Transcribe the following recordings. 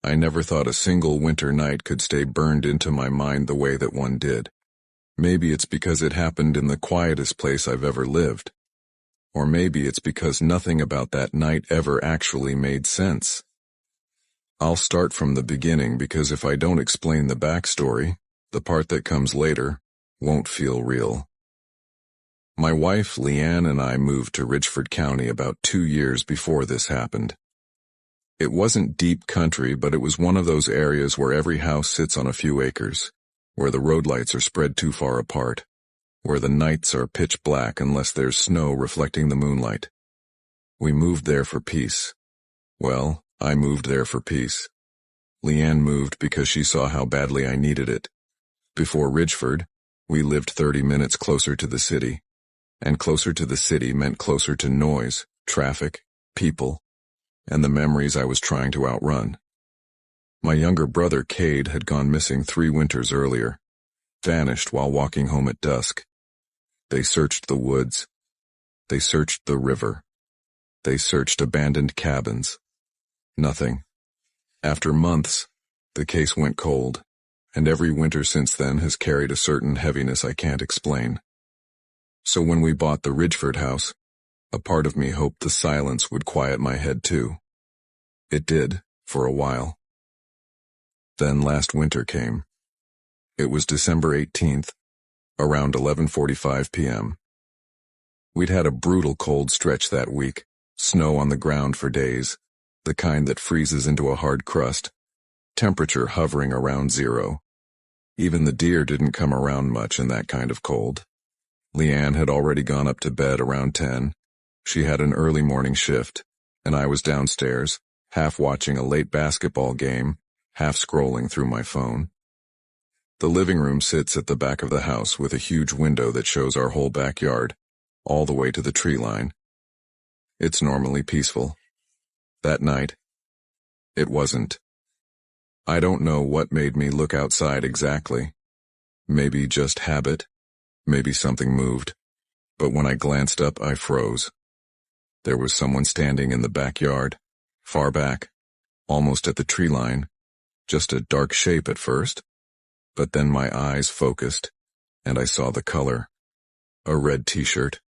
I never thought a single winter night could stay burned into my mind the way that one did. Maybe it's because it happened in the quietest place I've ever lived. Or maybe it's because nothing about that night ever actually made sense. I'll start from the beginning because if I don't explain the backstory, the part that comes later won't feel real. My wife, Leanne, and I moved to Ridgeford County about 2 years before this happened. It wasn't deep country, but it was one of those areas where every house sits on a few acres, where the road lights are spread too far apart, where the nights are pitch black unless there's snow reflecting the moonlight. We moved there for peace. Well, I moved there for peace. Leanne moved because she saw how badly I needed it. Before Ridgeford, we lived 30 minutes closer to the city. And closer to the city meant closer to noise, traffic, people, and the memories I was trying to outrun. My younger brother, Cade, had gone missing 3 winters earlier, vanished while walking home at dusk. They searched the woods. They searched the river. They searched abandoned cabins. Nothing. After months, the case went cold, and every winter since then has carried a certain heaviness I can't explain. So when we bought the Ridgeford house, a part of me hoped the silence would quiet my head too. It did, for a while. Then last winter came. It was December 18th, around 11:45 p.m. We'd had a brutal cold stretch that week, snow on the ground for days, the kind that freezes into a hard crust, temperature hovering around 0. Even the deer didn't come around much in that kind of cold. Leanne had already gone up to bed around 10. She had an early morning shift, and I was downstairs, half watching a late basketball game, half scrolling through my phone. The living room sits at the back of the house with a huge window that shows our whole backyard, all the way to the tree line. It's normally peaceful. That night, it wasn't. I don't know what made me look outside exactly. Maybe just habit. Maybe something moved, but when I glanced up, I froze. There was someone standing in the backyard, far back, almost at the tree line, just a dark shape at first, but then my eyes focused, and I saw the color. A red t-shirt,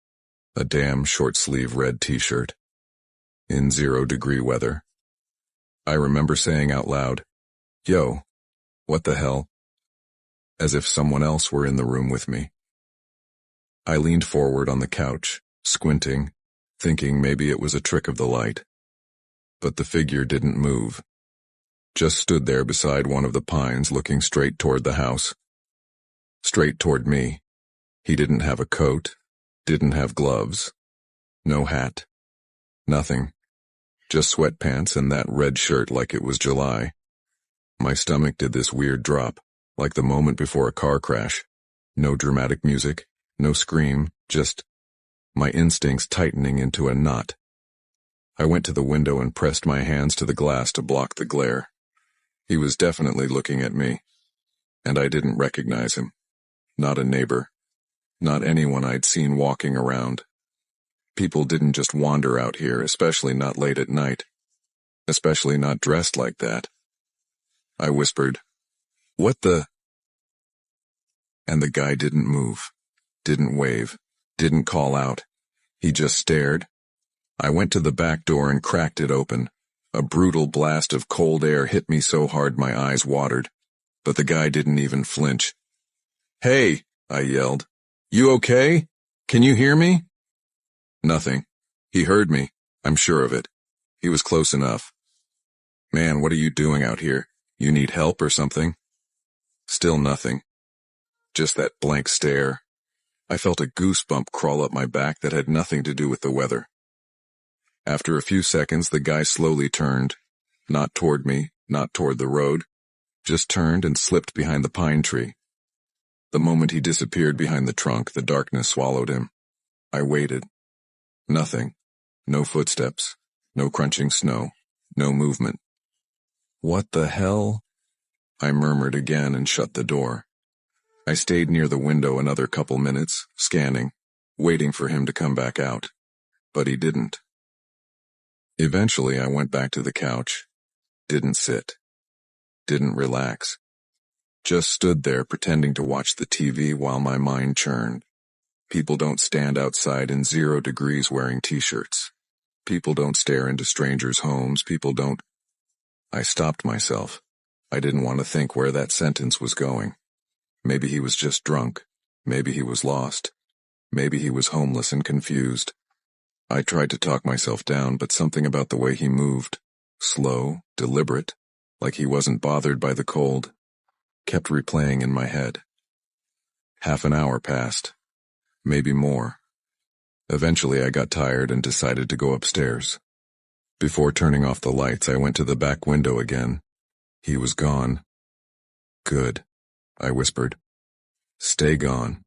a damn short-sleeve red t-shirt, in 0-degree weather. I remember saying out loud, "Yo, what the hell?" as if someone else were in the room with me. I leaned forward on the couch, squinting, thinking maybe it was a trick of the light. But the figure didn't move. Just stood there beside one of the pines looking straight toward the house. Straight toward me. He didn't have a coat, didn't have gloves, no hat, nothing. Just sweatpants and that red shirt like it was July. My stomach did this weird drop, like the moment before a car crash. No dramatic music. No scream, just my instincts tightening into a knot. I went to the window and pressed my hands to the glass to block the glare. He was definitely looking at me, and I didn't recognize him. Not a neighbor. Not anyone I'd seen walking around. People didn't just wander out here, especially not late at night. Especially not dressed like that. I whispered, "What the?" And the guy didn't move. Didn't wave, didn't call out. He just stared. I went to the back door and cracked it open. A brutal blast of cold air hit me so hard my eyes watered, but the guy didn't even flinch. "Hey," I yelled. "You okay? Can you hear me?" Nothing. He heard me, I'm sure of it. He was close enough. "Man, what are you doing out here? You need help or something?" Still nothing. Just that blank stare. I felt a goosebump crawl up my back that had nothing to do with the weather. After a few seconds, the guy slowly turned. Not toward me, not toward the road. Just turned and slipped behind the pine tree. The moment he disappeared behind the trunk, the darkness swallowed him. I waited. Nothing. No footsteps. No crunching snow. No movement. "What the hell?" I murmured again and shut the door. I stayed near the window another couple minutes, scanning, waiting for him to come back out. But he didn't. Eventually I went back to the couch. Didn't sit. didn't relax. Just stood there pretending to watch the TV while my mind churned. People don't stand outside in 0 degrees wearing t-shirts. People don't stare into strangers' homes. People don't. I stopped myself. I didn't want to think where that sentence was going. Maybe he was just drunk. Maybe he was lost. Maybe he was homeless and confused. I tried to talk myself down, but something about the way he moved, slow, deliberate, like he wasn't bothered by the cold, kept replaying in my head. Half an hour passed. Maybe more. Eventually I got tired and decided to go upstairs. Before turning off the lights, I went to the back window again. He was gone. Good, I whispered. Stay gone.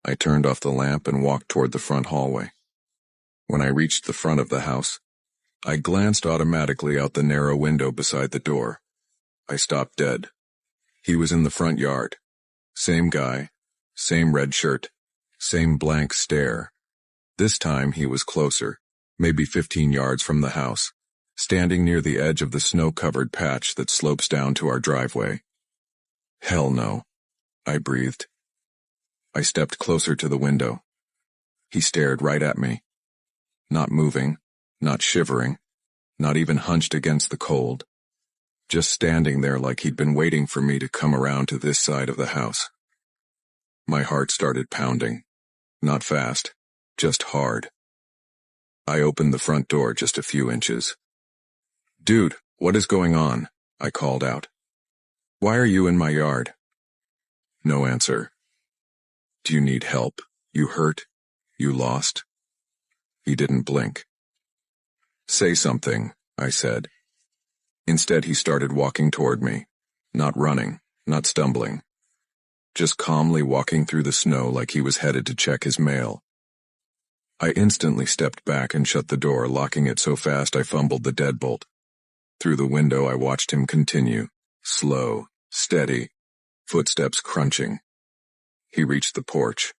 I turned off the lamp and walked toward the front hallway. When I reached the front of the house, I glanced automatically out the narrow window beside the door. I stopped dead. He was in the front yard. Same guy, same red shirt, same blank stare. This time he was closer, maybe 15 yards from the house, standing near the edge of the snow-covered patch that slopes down to our driveway. Hell no, I breathed. I stepped closer to the window. He stared right at me. Not moving, not shivering, not even hunched against the cold. Just standing there like he'd been waiting for me to come around to this side of the house. My heart started pounding. Not fast, just hard. I opened the front door just a few inches. Dude, what is going on? I called out. Why are you in my yard? No answer. Do you need help? You hurt? You lost? He didn't blink. Say something, I said. Instead, he started walking toward me. Not running, not stumbling. Just calmly walking through the snow like he was headed to check his mail. I instantly stepped back and shut the door, locking it so fast I fumbled the deadbolt. Through the window, I watched him continue, slow, steady, footsteps crunching. He reached the porch.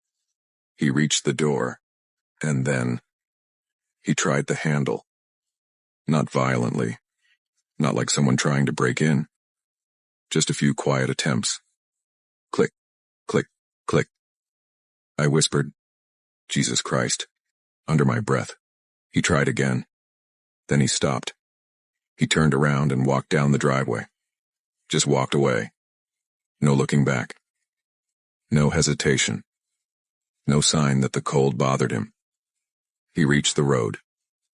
He reached the door. And then he tried the handle. Not violently. Not like someone trying to break in. Just a few quiet attempts. Click, click, click. I whispered, Jesus Christ, under my breath. He tried again. Then he stopped. He turned around and walked down the driveway. Just walked away. No looking back. No hesitation. No sign that the cold bothered him. He reached the road,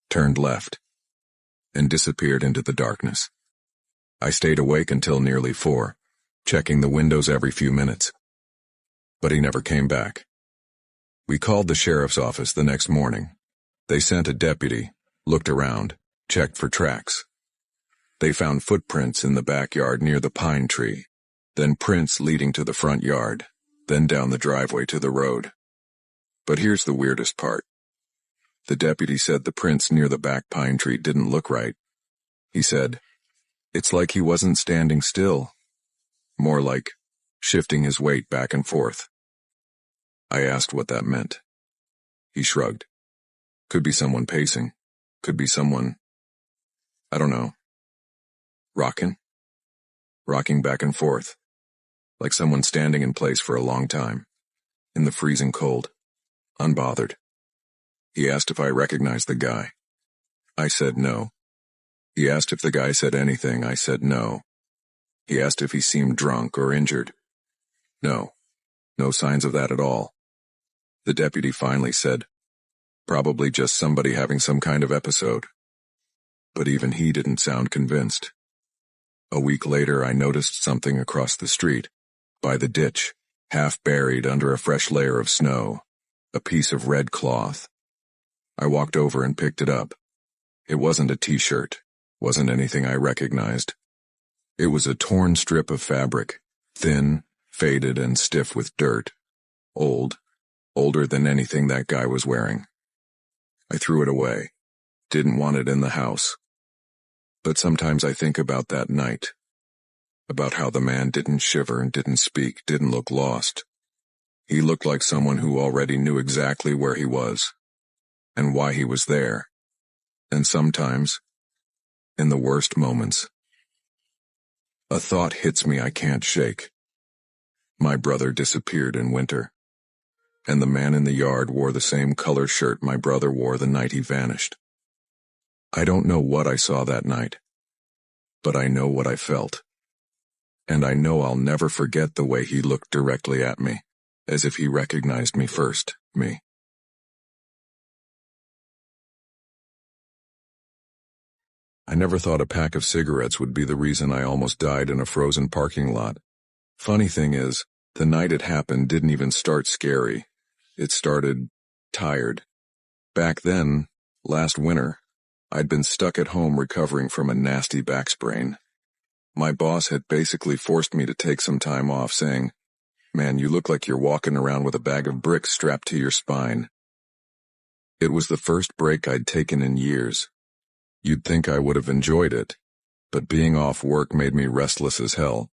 turned left, and disappeared into the darkness. I stayed awake until nearly 4, checking the windows every few minutes. But he never came back. We called the sheriff's office the next morning. They sent a deputy, looked around, checked for tracks. They found footprints in the backyard near the pine tree, then prints leading to the front yard, then down the driveway to the road. But here's the weirdest part. The deputy said the prints near the back pine tree didn't look right. He said, it's like he wasn't standing still. More like shifting his weight back and forth. I asked what that meant. He shrugged. Could be someone pacing. Could be someone, I don't know. Rocking back and forth. Like someone standing in place for a long time. In the freezing cold. Unbothered. He asked if I recognized the guy. I said no. He asked if the guy said anything. I said no. He asked if he seemed drunk or injured. No. No signs of that at all. The deputy finally said, probably just somebody having some kind of episode. But even he didn't sound convinced. A week later, I noticed something across the street, by the ditch, half buried under a fresh layer of snow, a piece of red cloth. I walked over and picked it up. It wasn't a t-shirt, wasn't anything I recognized. It was a torn strip of fabric, thin, faded, and stiff with dirt. Old, older than anything that guy was wearing. I threw it away. Didn't want it in the house. But sometimes I think about that night. About how the man didn't shiver and didn't speak, didn't look lost. He looked like someone who already knew exactly where he was. And why he was there. And sometimes, in the worst moments, A thought hits me I can't shake. My brother disappeared in winter, and the man in the yard wore the same color shirt my brother wore the night he vanished. I don't know what I saw that night, but I know what I felt. And I know I'll never forget the way he looked directly at me, as if he recognized me first, me. I never thought a pack of cigarettes would be the reason I almost died in a frozen parking lot. Funny thing is, the night it happened didn't even start scary. It started tired. Back then, last winter, I'd been stuck at home recovering from a nasty back sprain. My boss had basically forced me to take some time off, saying, "Man, you look like you're walking around with a bag of bricks strapped to your spine." It was the first break I'd taken in years. You'd think I would have enjoyed it, but being off work made me restless as hell.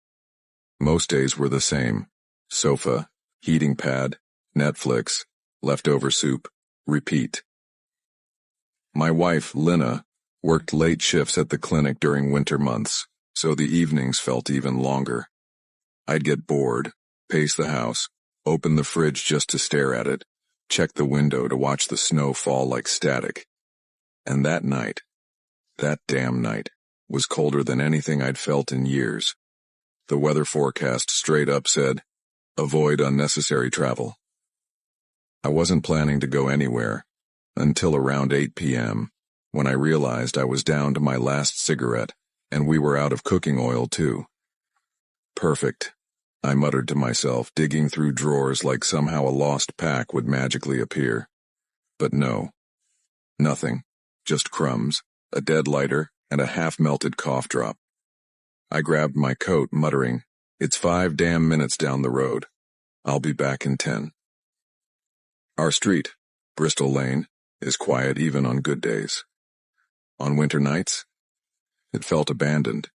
Most days were the same: sofa, heating pad, Netflix, leftover soup, repeat. My wife, Lina, worked late shifts at the clinic during winter months, so the evenings felt even longer. I'd get bored, pace the house, open the fridge just to stare at it, check the window to watch the snow fall like static. And that night, that damn night, was colder than anything I'd felt in years. The weather forecast straight up said, "Avoid unnecessary travel." I wasn't planning to go anywhere, until around 8 p.m., when I realized I was down to my last cigarette, and we were out of cooking oil too. Perfect, I muttered to myself, digging through drawers like somehow a lost pack would magically appear. But no. Nothing. Just crumbs, a dead lighter, and a half-melted cough drop. I grabbed my coat, muttering, "It's 5 damn minutes down the road. I'll be back in 10. Our street, Bristol Lane, is quiet even on good days. On winter nights, it felt abandoned.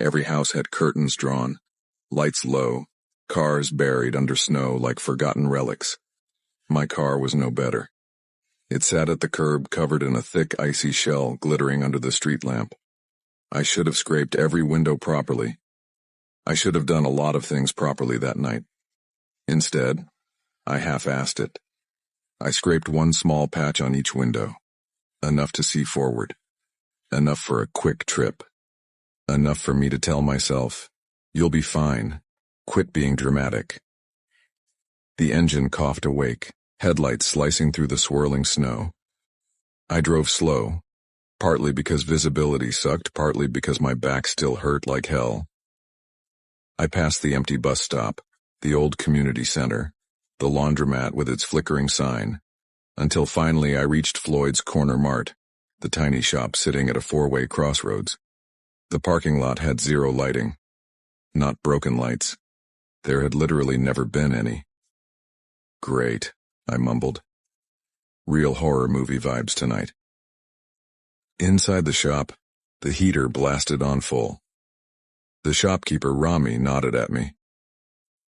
Every house had curtains drawn, lights low, cars buried under snow like forgotten relics. My car was no better. It sat at the curb covered in a thick icy shell glittering under the street lamp. I should have scraped every window properly. I should have done a lot of things properly that night. Instead, I half-assed it. I scraped one small patch on each window. Enough to see forward. Enough for a quick trip. Enough for me to tell myself, "You'll be fine. Quit being dramatic." The engine coughed awake, headlights slicing through the swirling snow. I drove slow, partly because visibility sucked, partly because my back still hurt like hell. I passed the empty bus stop, the old community center, the laundromat with its flickering sign, until finally I reached Floyd's Corner Mart, the tiny shop sitting at a four-way crossroads. The parking lot had zero lighting. Not broken lights. There had literally never been any. Great, I mumbled. Real horror movie vibes tonight. Inside the shop, the heater blasted on full. The shopkeeper, Rami, nodded at me.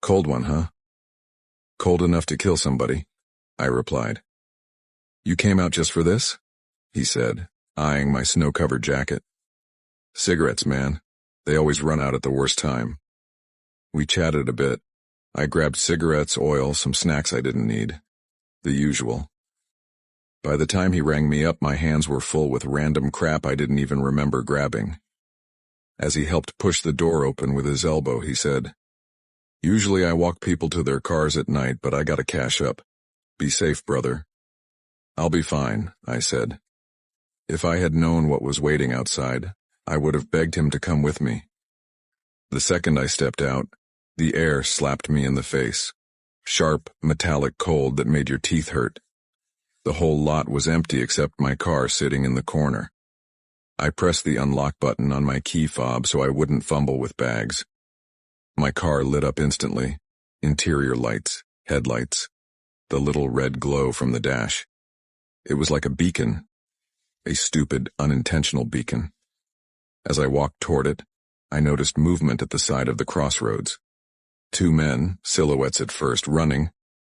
"Cold one, huh?" "Cold enough to kill somebody," I replied. "You came out just for this?" he said, eyeing my snow-covered jacket. "Cigarettes, man. They always run out at the worst time." We chatted a bit. I grabbed cigarettes, oil, some snacks I didn't need. The usual. By the time he rang me up, my hands were full with random crap I didn't even remember grabbing. As he helped push the door open with his elbow, he said, "Usually I walk people to their cars at night, but I gotta cash up. Be safe, brother." "I'll be fine," I said. If I had known what was waiting outside, I would have begged him to come with me. The second I stepped out, the air slapped me in the face. Sharp, metallic cold that made your teeth hurt. The whole lot was empty except my car sitting in the corner. I pressed the unlock button on my key fob so I wouldn't fumble with bags. My car lit up instantly. Interior lights, headlights, the little red glow from the dash. It was like a beacon. A stupid, unintentional beacon. As I walked toward it, I noticed movement at the side of the crossroads. 2 men, silhouettes at first,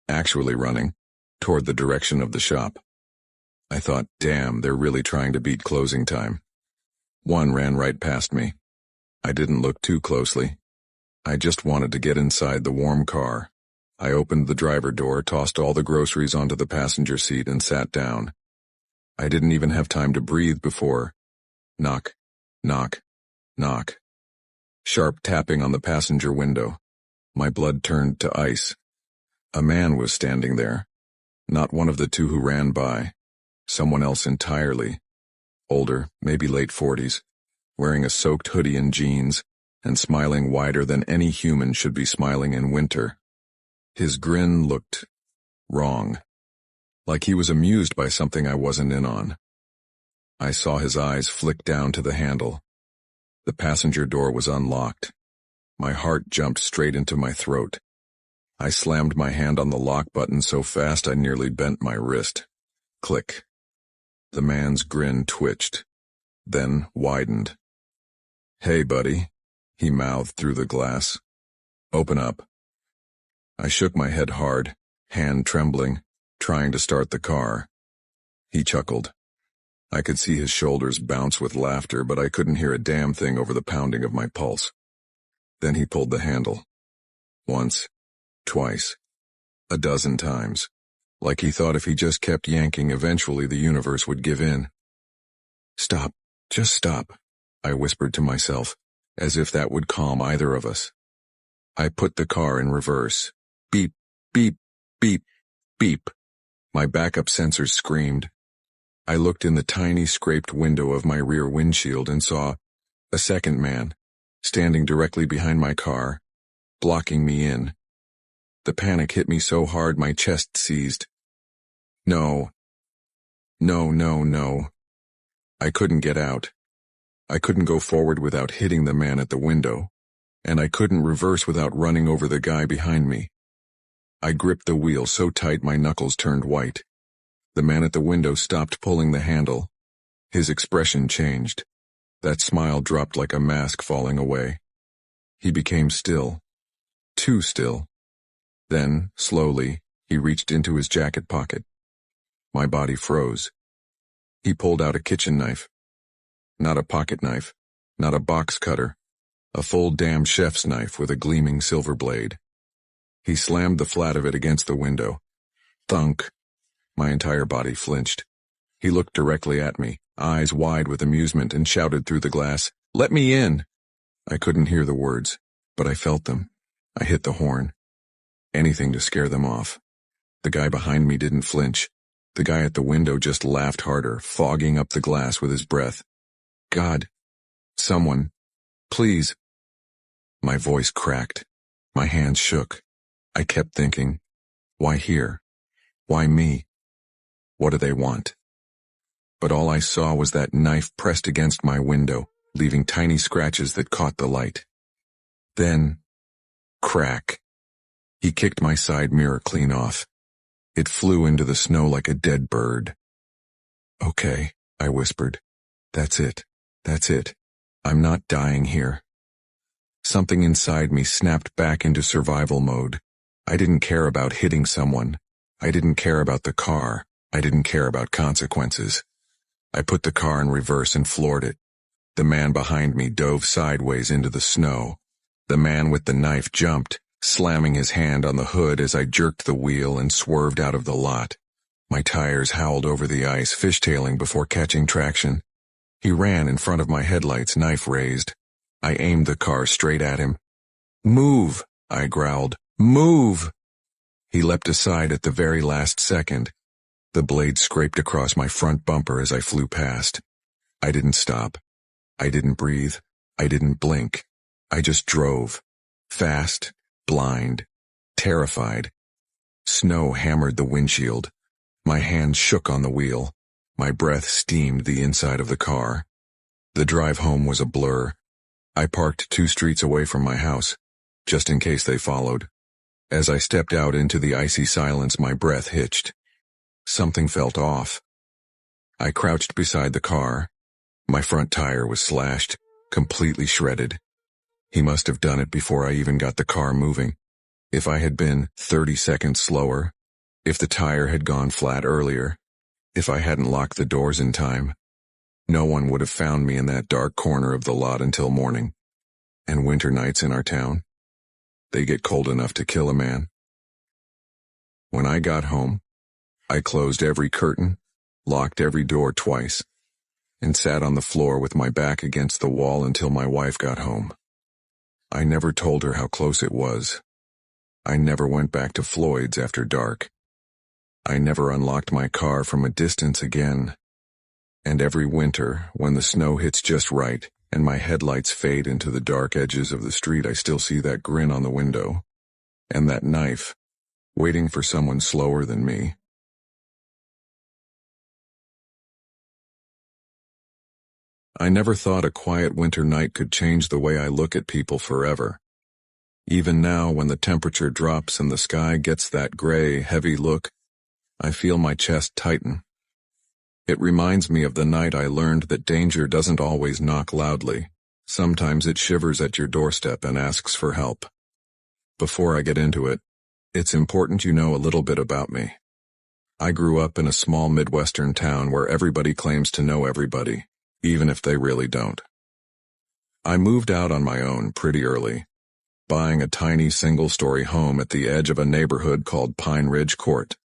actually running, toward the direction of the shop. I thought, damn, they're really trying to beat closing time. One ran right past me. I didn't look too closely. I just wanted to get inside the warm car. I opened the driver door, tossed all the groceries onto the passenger seat, and sat down. I didn't even have time to breathe before. Knock, knock, knock. Sharp tapping on the passenger window. My blood turned to ice. A man was standing there. Not one of the two who ran by. Someone else entirely. Older, maybe late 40s, wearing a soaked hoodie and jeans, and smiling wider than any human should be smiling in winter. His grin looked wrong. Like he was amused by something I wasn't in on. I saw his eyes flick down to the handle. The passenger door was unlocked. My heart jumped straight into my throat. I slammed my hand on the lock button so fast I nearly bent my wrist. Click. The man's grin twitched, then widened. "Hey, buddy," he mouthed through the glass. "Open up." I shook my head hard, hand trembling, trying to start the car. He chuckled. I could see his shoulders bounce with laughter, but I couldn't hear a damn thing over the pounding of my pulse. Then he pulled the handle. Once, twice, a dozen times. Like he thought if he just kept yanking, eventually the universe would give in. "Stop, just stop," I whispered to myself, as if that would calm either of us. I put the car in reverse. Beep, beep, beep, beep. My backup sensors screamed. I looked in the tiny scraped window of my rear windshield and saw a second man, standing directly behind my car, blocking me in. The panic hit me so hard my chest seized. No. No. I couldn't get out. I couldn't go forward without hitting the man at the window, and I couldn't reverse without running over the guy behind me. I gripped the wheel so tight my knuckles turned white. The man at the window stopped pulling the handle. His expression changed. That smile dropped like a mask falling away. He became still. Too still. Then, slowly, he reached into his jacket pocket. My body froze. He pulled out a kitchen knife. Not a pocket knife, not a box cutter, a full damn chef's knife with a gleaming silver blade. He slammed the flat of it against the window. Thunk. My entire body flinched. He looked directly at me, eyes wide with amusement, and shouted through the glass, "Let me in!" I couldn't hear the words, but I felt them. I hit the horn. Anything to scare them off. The guy behind me didn't flinch. The guy at the window just laughed harder, fogging up the glass with his breath. "God. Someone. Please." My voice cracked. My hands shook. I kept thinking, why here? Why me? What do they want? But all I saw was that knife pressed against my window, leaving tiny scratches that caught the light. Then, crack. He kicked my side mirror clean off. It flew into the snow like a dead bird. "Okay," I whispered. That's it. I'm not dying here." Something inside me snapped back into survival mode. I didn't care about hitting someone. I didn't care about the car. I didn't care about consequences. I put the car in reverse and floored it. The man behind me dove sideways into the snow. The man with the knife jumped, slamming his hand on the hood as I jerked the wheel and swerved out of the lot. My tires howled over the ice, fishtailing before catching traction. He ran in front of my headlights, knife raised. I aimed the car straight at him. "Move," I growled. "Move!" He leapt aside at the very last second. The blade scraped across my front bumper as I flew past. I didn't stop. I didn't breathe. I didn't blink. I just drove. Fast, blind, terrified. Snow hammered the windshield. My hands shook on the wheel. My breath steamed the inside of the car. The drive home was a blur. I parked 2 streets away from my house, just in case they followed. As I stepped out into the icy silence, my breath hitched. Something felt off. I crouched beside the car. My front tire was slashed, completely shredded. He must have done it before I even got the car moving. If I had been 30 seconds slower, if the tire had gone flat earlier, if I hadn't locked the doors in time, no one would have found me in that dark corner of the lot until morning. And winter nights in our town, they get cold enough to kill a man. When I got home, I closed every curtain, locked every door twice, and sat on the floor with my back against the wall until my wife got home. I never told her how close it was. I never went back to Floyd's after dark. I never unlocked my car from a distance again. And every winter, when the snow hits just right, and my headlights fade into the dark edges of the street, I still see that grin on the window, and that knife, waiting for someone slower than me. I never thought a quiet winter night could change the way I look at people forever. Even now, when the temperature drops and the sky gets that gray, heavy look, I feel my chest tighten. It reminds me of the night I learned that danger doesn't always knock loudly. Sometimes it shivers at your doorstep and asks for help. Before I get into it, it's important you know a little bit about me. I grew up in a small Midwestern town where everybody claims to know everybody, even if they really don't. I moved out on my own pretty early, buying a tiny single-story home at the edge of a neighborhood called Pine Ridge Court,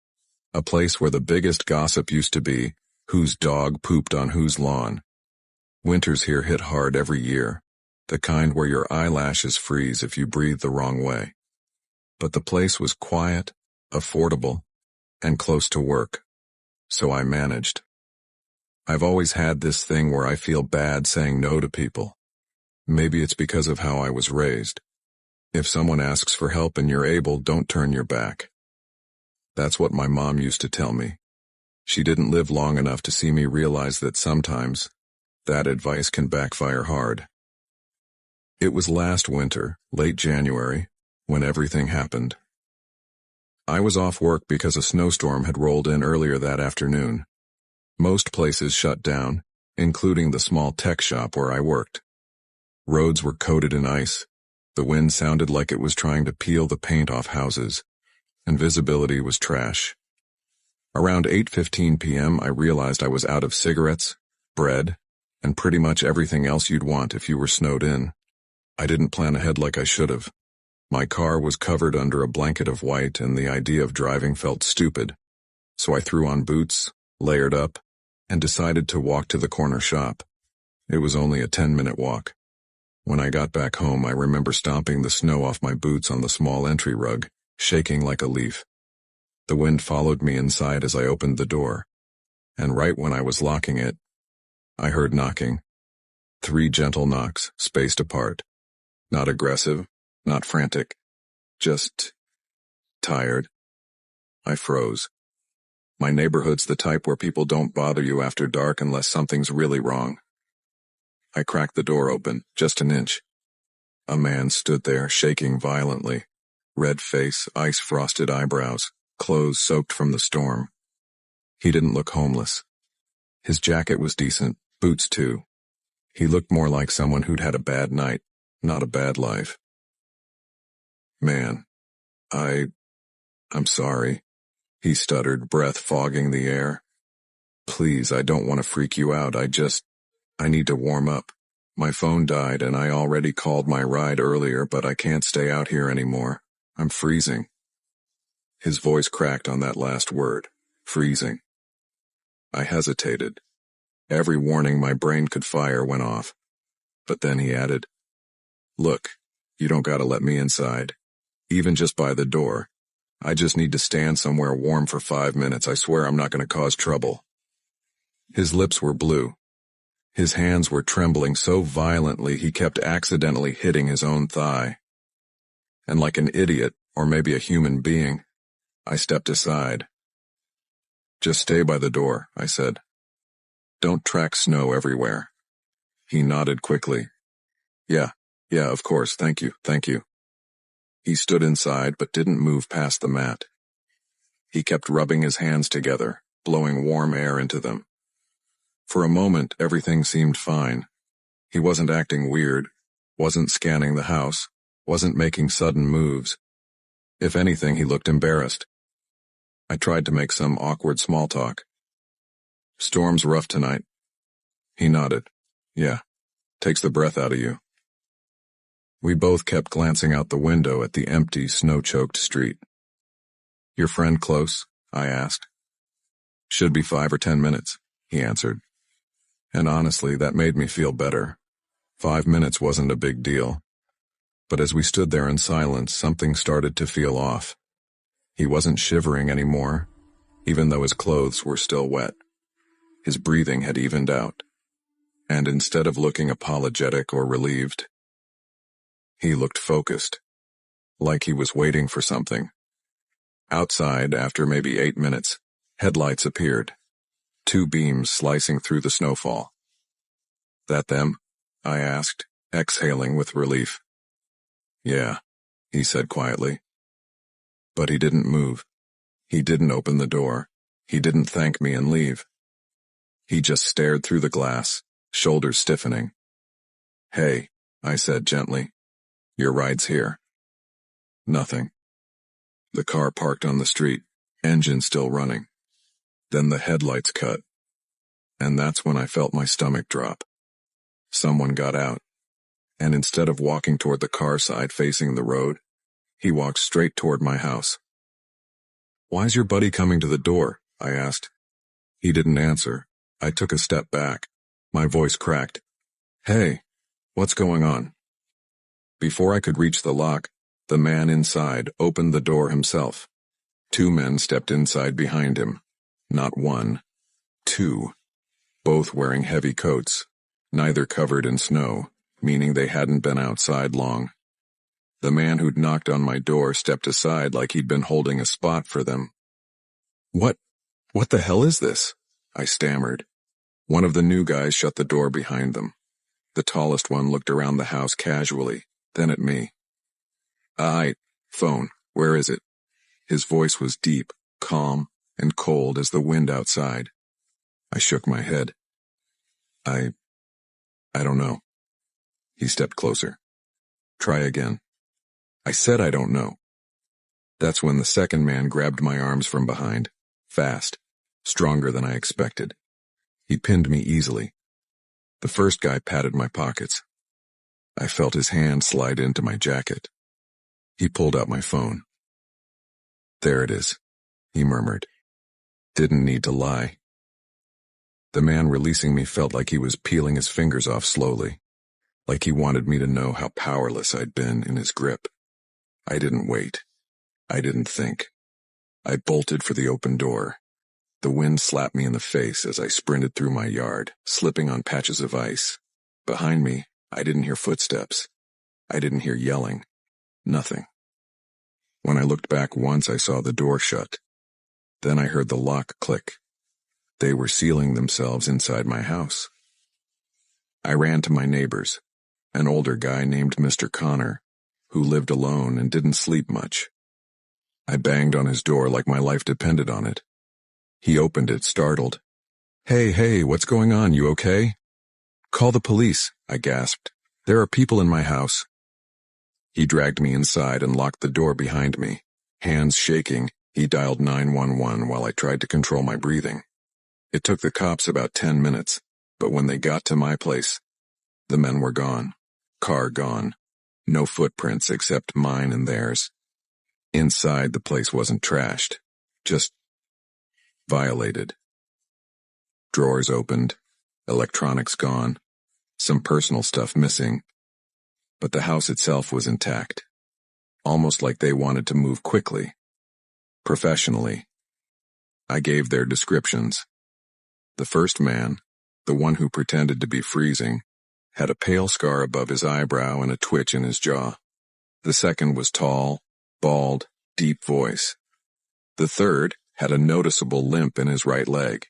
a place where the biggest gossip used to be whose dog pooped on whose lawn. Winters here hit hard every year, the kind where your eyelashes freeze if you breathe the wrong way. But the place was quiet, affordable, and close to work, so I managed. I've always had this thing where I feel bad saying no to people. Maybe it's because of how I was raised. If someone asks for help and you're able, don't turn your back. That's what my mom used to tell me. She didn't live long enough to see me realize that sometimes that advice can backfire hard. It was last winter, late January, when everything happened. I was off work because a snowstorm had rolled in earlier that afternoon. Most places shut down, including the small tech shop where I worked. Roads were coated in ice, the wind sounded like it was trying to peel the paint off houses, and visibility was trash. Around 8:15 p.m. I realized I was out of cigarettes, bread, and pretty much everything else you'd want if you were snowed in. I didn't plan ahead like I should have. My car was covered under a blanket of white and the idea of driving felt stupid, so I threw on boots, layered up, and decided to walk to the corner shop. It was only a 10-minute walk. When I got back home, I remember stomping the snow off my boots on the small entry rug, shaking like a leaf. The wind followed me inside as I opened the door, and right when I was locking it, I heard knocking. 3 gentle knocks, spaced apart. Not aggressive, not frantic, just tired. I froze. My neighborhood's the type where people don't bother you after dark unless something's really wrong. I cracked the door open, just an inch. A man stood there, shaking violently. Red face, ice-frosted eyebrows, clothes soaked from the storm. He didn't look homeless. His jacket was decent, boots too. He looked more like someone who'd had a bad night, not a bad life. Man, I'm sorry. He stuttered, breath fogging the air. Please, I don't want to freak you out, I need to warm up. My phone died and I already called my ride earlier, but I can't stay out here anymore. I'm freezing. His voice cracked on that last word, freezing. I hesitated. Every warning my brain could fire went off. But then he added, "Look, you don't gotta let me inside. Even just by the door. I just need to stand somewhere warm for 5 minutes. I swear I'm not gonna cause trouble." His lips were blue. His hands were trembling so violently he kept accidentally hitting his own thigh. And like an idiot, or maybe a human being, I stepped aside. "Just stay by the door," I said. "Don't track snow everywhere." He nodded quickly. Yeah, of course, thank you. He stood inside but didn't move past the mat. He kept rubbing his hands together, blowing warm air into them. For a moment, everything seemed fine. He wasn't acting weird, wasn't scanning the house, wasn't making sudden moves. If anything, he looked embarrassed. I tried to make some awkward small talk. "Storm's rough tonight." He nodded. "Yeah, takes the breath out of you." We both kept glancing out the window at the empty, snow-choked street. "Your friend close?" I asked. "Should be 5 or 10 minutes," he answered. And honestly, that made me feel better. 5 minutes wasn't a big deal. But as we stood there in silence, something started to feel off. He wasn't shivering anymore, even though his clothes were still wet. His breathing had evened out. And instead of looking apologetic or relieved, he looked focused, like he was waiting for something. Outside, after maybe 8 minutes, headlights appeared, 2 beams slicing through the snowfall. "That them?" I asked, exhaling with relief. "Yeah," he said quietly. But he didn't move. He didn't open the door. He didn't thank me and leave. He just stared through the glass, shoulders stiffening. "Hey," I said gently. "Your ride's here." Nothing. The car parked on the street, engine still running. Then the headlights cut. And that's when I felt my stomach drop. Someone got out. And instead of walking toward the car side facing the road, he walked straight toward my house. "Why's your buddy coming to the door?" I asked. He didn't answer. I took a step back. My voice cracked. "Hey, what's going on?" Before I could reach the lock, the man inside opened the door himself. 2 men stepped inside behind him. Not 1, 2. Both wearing heavy coats, neither covered in snow, meaning they hadn't been outside long. The man who'd knocked on my door stepped aside like he'd been holding a spot for them. What the hell is this?" I stammered. One of the new guys shut the door behind them. The tallest one looked around the house casually, then at me. Phone, where is it?" His voice was deep, calm, and cold as the wind outside. I shook my head. I don't know." He stepped closer. "Try again." I said I don't know. That's when the second man grabbed my arms from behind, fast, stronger than I expected. He pinned me easily. The first guy patted my pockets. I felt his hand slide into my jacket. He pulled out my phone. "There it is," he murmured. Didn't need to lie. The man releasing me felt like he was peeling his fingers off slowly, like he wanted me to know how powerless I'd been in his grip. I didn't wait. I didn't think. I bolted for the open door. The wind slapped me in the face as I sprinted through my yard, slipping on patches of ice. Behind me, I didn't hear footsteps. I didn't hear yelling. Nothing. When I looked back once, I saw the door shut. Then I heard the lock click. They were sealing themselves inside my house. I ran to my neighbors, an older guy named Mr. Connor, who lived alone and didn't sleep much. I banged on his door like my life depended on it. He opened it, startled. Hey, what's going on? You okay?" "Call the police," I gasped. "There are people in my house." He dragged me inside and locked the door behind me. Hands shaking, he dialed 911 while I tried to control my breathing. It took the cops about 10 minutes, but when they got to my place, the men were gone. Car gone. No footprints except mine and theirs. Inside, the place wasn't trashed, just violated. Drawers opened, electronics gone, some personal stuff missing, but the house itself was intact, almost like they wanted to move quickly, professionally. I gave their descriptions. The first man, the one who pretended to be freezing, had a pale scar above his eyebrow and a twitch in his jaw. The second was tall, bald, deep voice. The third had a noticeable limp in his right leg.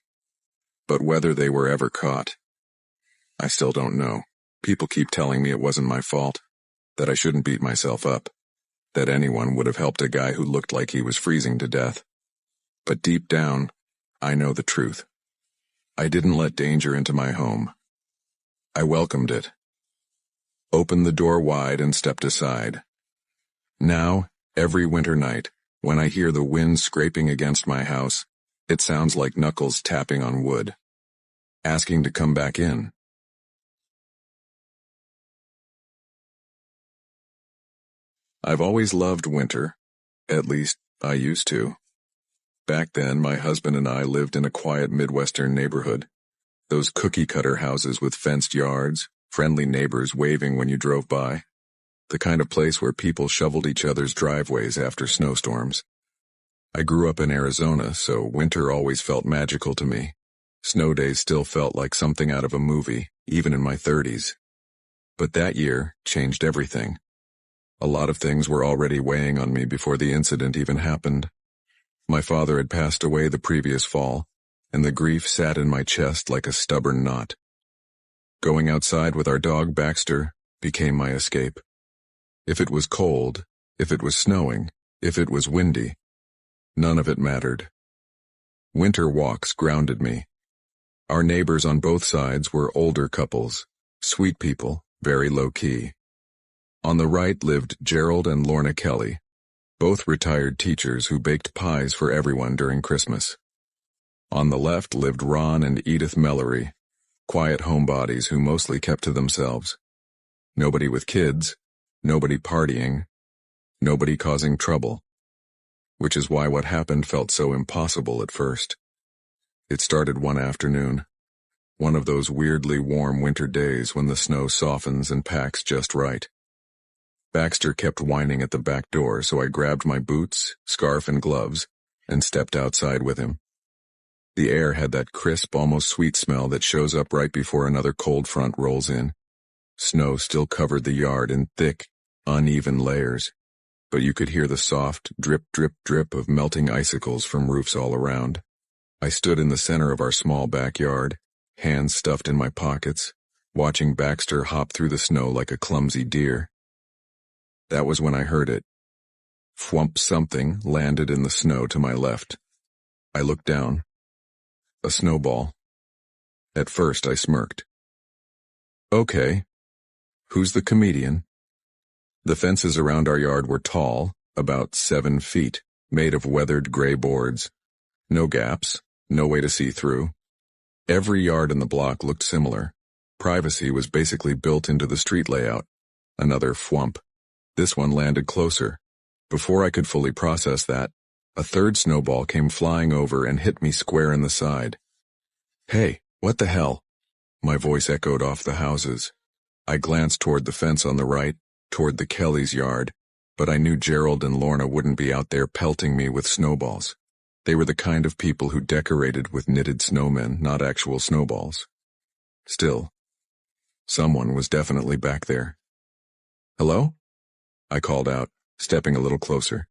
But whether they were ever caught, I still don't know. People keep telling me it wasn't my fault, that I shouldn't beat myself up, that anyone would have helped a guy who looked like he was freezing to death. But deep down, I know the truth. I didn't let danger into my home. I welcomed it. Opened the door wide and stepped aside. Now, every winter night, when I hear the wind scraping against my house, it sounds like knuckles tapping on wood, asking to come back in. I've always loved winter. At least, I used to. Back then, my husband and I lived in a quiet Midwestern neighborhood. Those cookie-cutter houses with fenced yards, friendly neighbors waving when you drove by. The kind of place where people shoveled each other's driveways after snowstorms. I grew up in Arizona, so winter always felt magical to me. Snow days still felt like something out of a movie, even in my 30s. But that year changed everything. A lot of things were already weighing on me before the incident even happened. My father had passed away the previous fall, and the grief sat in my chest like a stubborn knot. Going outside with our dog Baxter became my escape. If it was cold, if it was snowing, if it was windy, none of it mattered. Winter walks grounded me. Our neighbors on both sides were older couples, sweet people, very low-key. On the right lived Gerald and Lorna Kelly, both retired teachers who baked pies for everyone during Christmas. On the left lived Ron and Edith Mellery, quiet homebodies who mostly kept to themselves. Nobody with kids, nobody partying, nobody causing trouble. Which is why what happened felt so impossible at first. It started one afternoon, one of those weirdly warm winter days when the snow softens and packs just right. Baxter kept whining at the back door, so I grabbed my boots, scarf, and gloves and stepped outside with him. The air had that crisp, almost sweet smell that shows up right before another cold front rolls in. Snow still covered the yard in thick, uneven layers, but you could hear the soft drip, drip, drip of melting icicles from roofs all around. I stood in the center of our small backyard, hands stuffed in my pockets, watching Baxter hop through the snow like a clumsy deer. That was when I heard it. Thwump, something landed in the snow to my left. I looked down. A snowball. At first I smirked. Okay. Who's the comedian? The fences around our yard were tall, about 7 feet, made of weathered gray boards. No gaps, no way to see through. Every yard in the block looked similar. Privacy was basically built into the street layout. Another thwump. This one landed closer. Before I could fully process that, a third snowball came flying over and hit me square in the side. Hey, what the hell? My voice echoed off the houses. I glanced toward the fence on the right, toward the Kellys' yard, but I knew Gerald and Lorna wouldn't be out there pelting me with snowballs. They were the kind of people who decorated with knitted snowmen, not actual snowballs. Still, someone was definitely back there. Hello? I called out, stepping a little closer.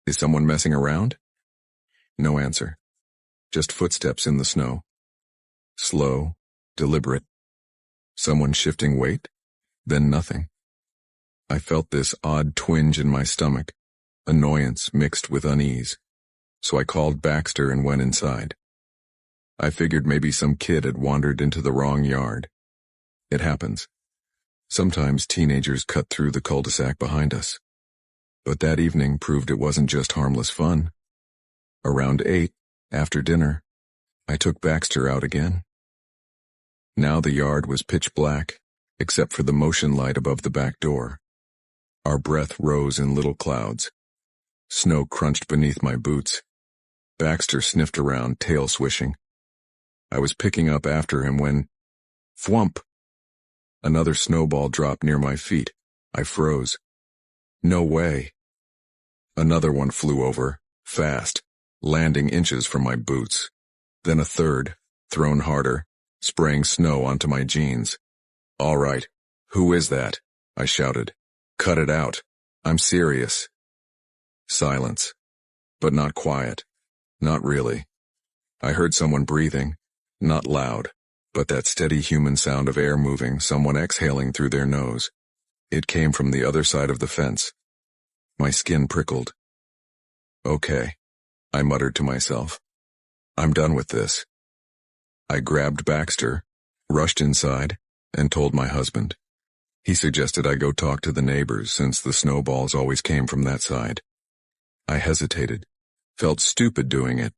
Is someone messing around? No answer. Just footsteps in the snow. Slow, deliberate. Someone shifting weight, then nothing. I felt this odd twinge in my stomach, annoyance mixed with unease. So I called Baxter and went inside. I figured maybe some kid had wandered into the wrong yard. It happens. Sometimes teenagers cut through the cul-de-sac behind us. But that evening proved it wasn't just harmless fun. Around 8, after dinner, I took Baxter out again. Now the yard was pitch black, except for the motion light above the back door. Our breath rose in little clouds. Snow crunched beneath my boots. Baxter sniffed around, tail swishing. I was picking up after him when... Thwump! Another snowball dropped near my feet. I froze. No way. Another one flew over, fast, landing inches from my boots. Then a third, thrown harder, spraying snow onto my jeans. All right, who is that? I shouted. Cut it out. I'm serious. Silence. But not quiet. Not really. I heard someone breathing, not loud, but that steady human sound of air moving, someone exhaling through their nose. It came from the other side of the fence. My skin prickled. Okay, I muttered to myself. I'm done with this. I grabbed Baxter, rushed inside, and told my husband. He suggested I go talk to the neighbors since the snowballs always came from that side. I hesitated, felt stupid doing it,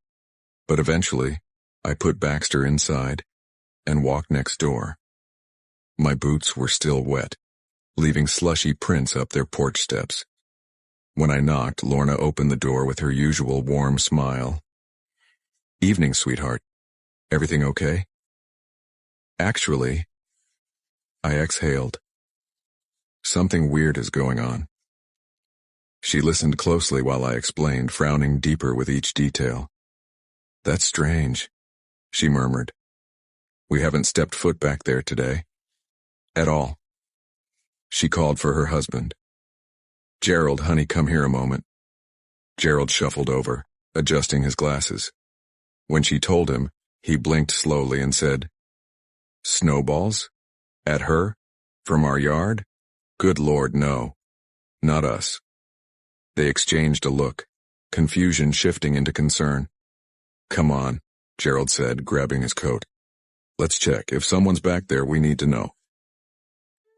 but eventually, I put Baxter inside and walked next door. My boots were still wet, leaving slushy prints up their porch steps. When I knocked, Lorna opened the door with her usual warm smile. "Evening, sweetheart. Everything okay?" "Actually," I exhaled. "Something weird is going on." She listened closely while I explained, frowning deeper with each detail. "That's strange," she murmured. "We haven't stepped foot back there today. At all." She called for her husband. "Gerald, honey, come here a moment." Gerald shuffled over, adjusting his glasses. When she told him, he blinked slowly and said, "Snowballs? At her? From our yard? Good Lord, no. Not us." They exchanged a look, confusion shifting into concern. "Come on," Gerald said, grabbing his coat. "Let's check. If someone's back there, we need to know."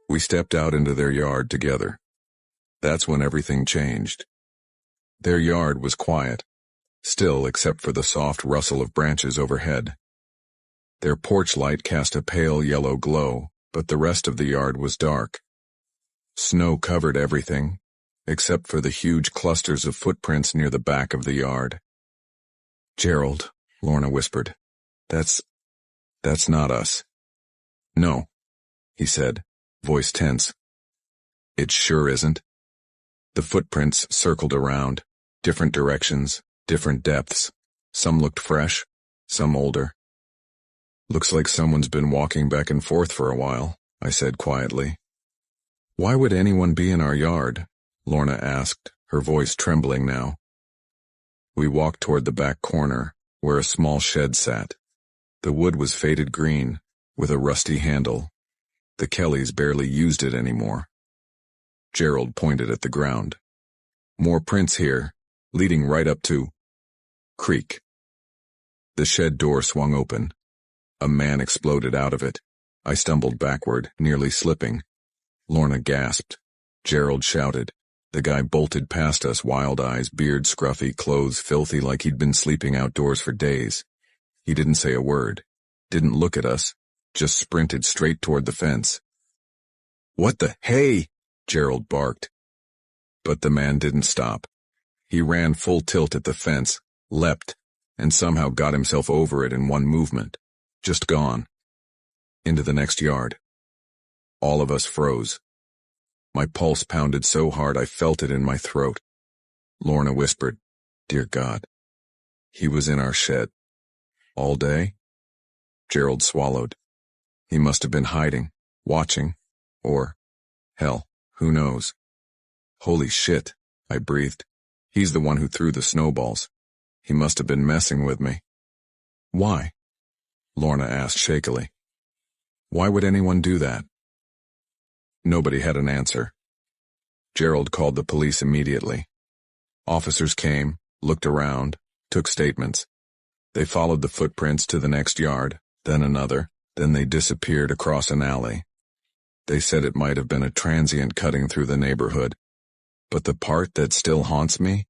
We stepped out into their yard together. That's when everything changed. Their yard was quiet, still except for the soft rustle of branches overhead. Their porch light cast a pale yellow glow, but the rest of the yard was dark. Snow covered everything, except for the huge clusters of footprints near the back of the yard. "Gerald," Lorna whispered, That's not us." "No," he said, voice tense. "It sure isn't." The footprints circled around, different directions, different depths. Some looked fresh, some older. "Looks like someone's been walking back and forth for a while," I said quietly. "Why would anyone be in our yard?" Lorna asked, her voice trembling now. We walked toward the back corner, where a small shed sat. The wood was faded green, with a rusty handle. The Kellys barely used it anymore. Gerald pointed at the ground. "More prints here, leading right up to creek." The shed door swung open. A man exploded out of it. I stumbled backward, nearly slipping. Lorna gasped. Gerald shouted. The guy bolted past us, wild eyes, beard scruffy, clothes filthy like he'd been sleeping outdoors for days. He didn't say a word, didn't look at us, just sprinted straight toward the fence. "What the hey?" Gerald barked. But the man didn't stop. He ran full tilt at the fence, leapt, and somehow got himself over it in one movement. Just gone. Into the next yard. All of us froze. My pulse pounded so hard I felt it in my throat. Lorna whispered, "Dear God." He was in our shed. All day? Gerald swallowed. He must have been hiding, watching, or, hell, who knows? "Holy shit," I breathed. "He's the one who threw the snowballs. He must have been messing with me." "Why?" Lorna asked shakily. "Why would anyone do that?" Nobody had an answer. Gerald called the police immediately. Officers came, looked around, took statements. They followed the footprints to the next yard, then another, then they disappeared across an alley. They said it might have been a transient cutting through the neighborhood. But the part that still haunts me?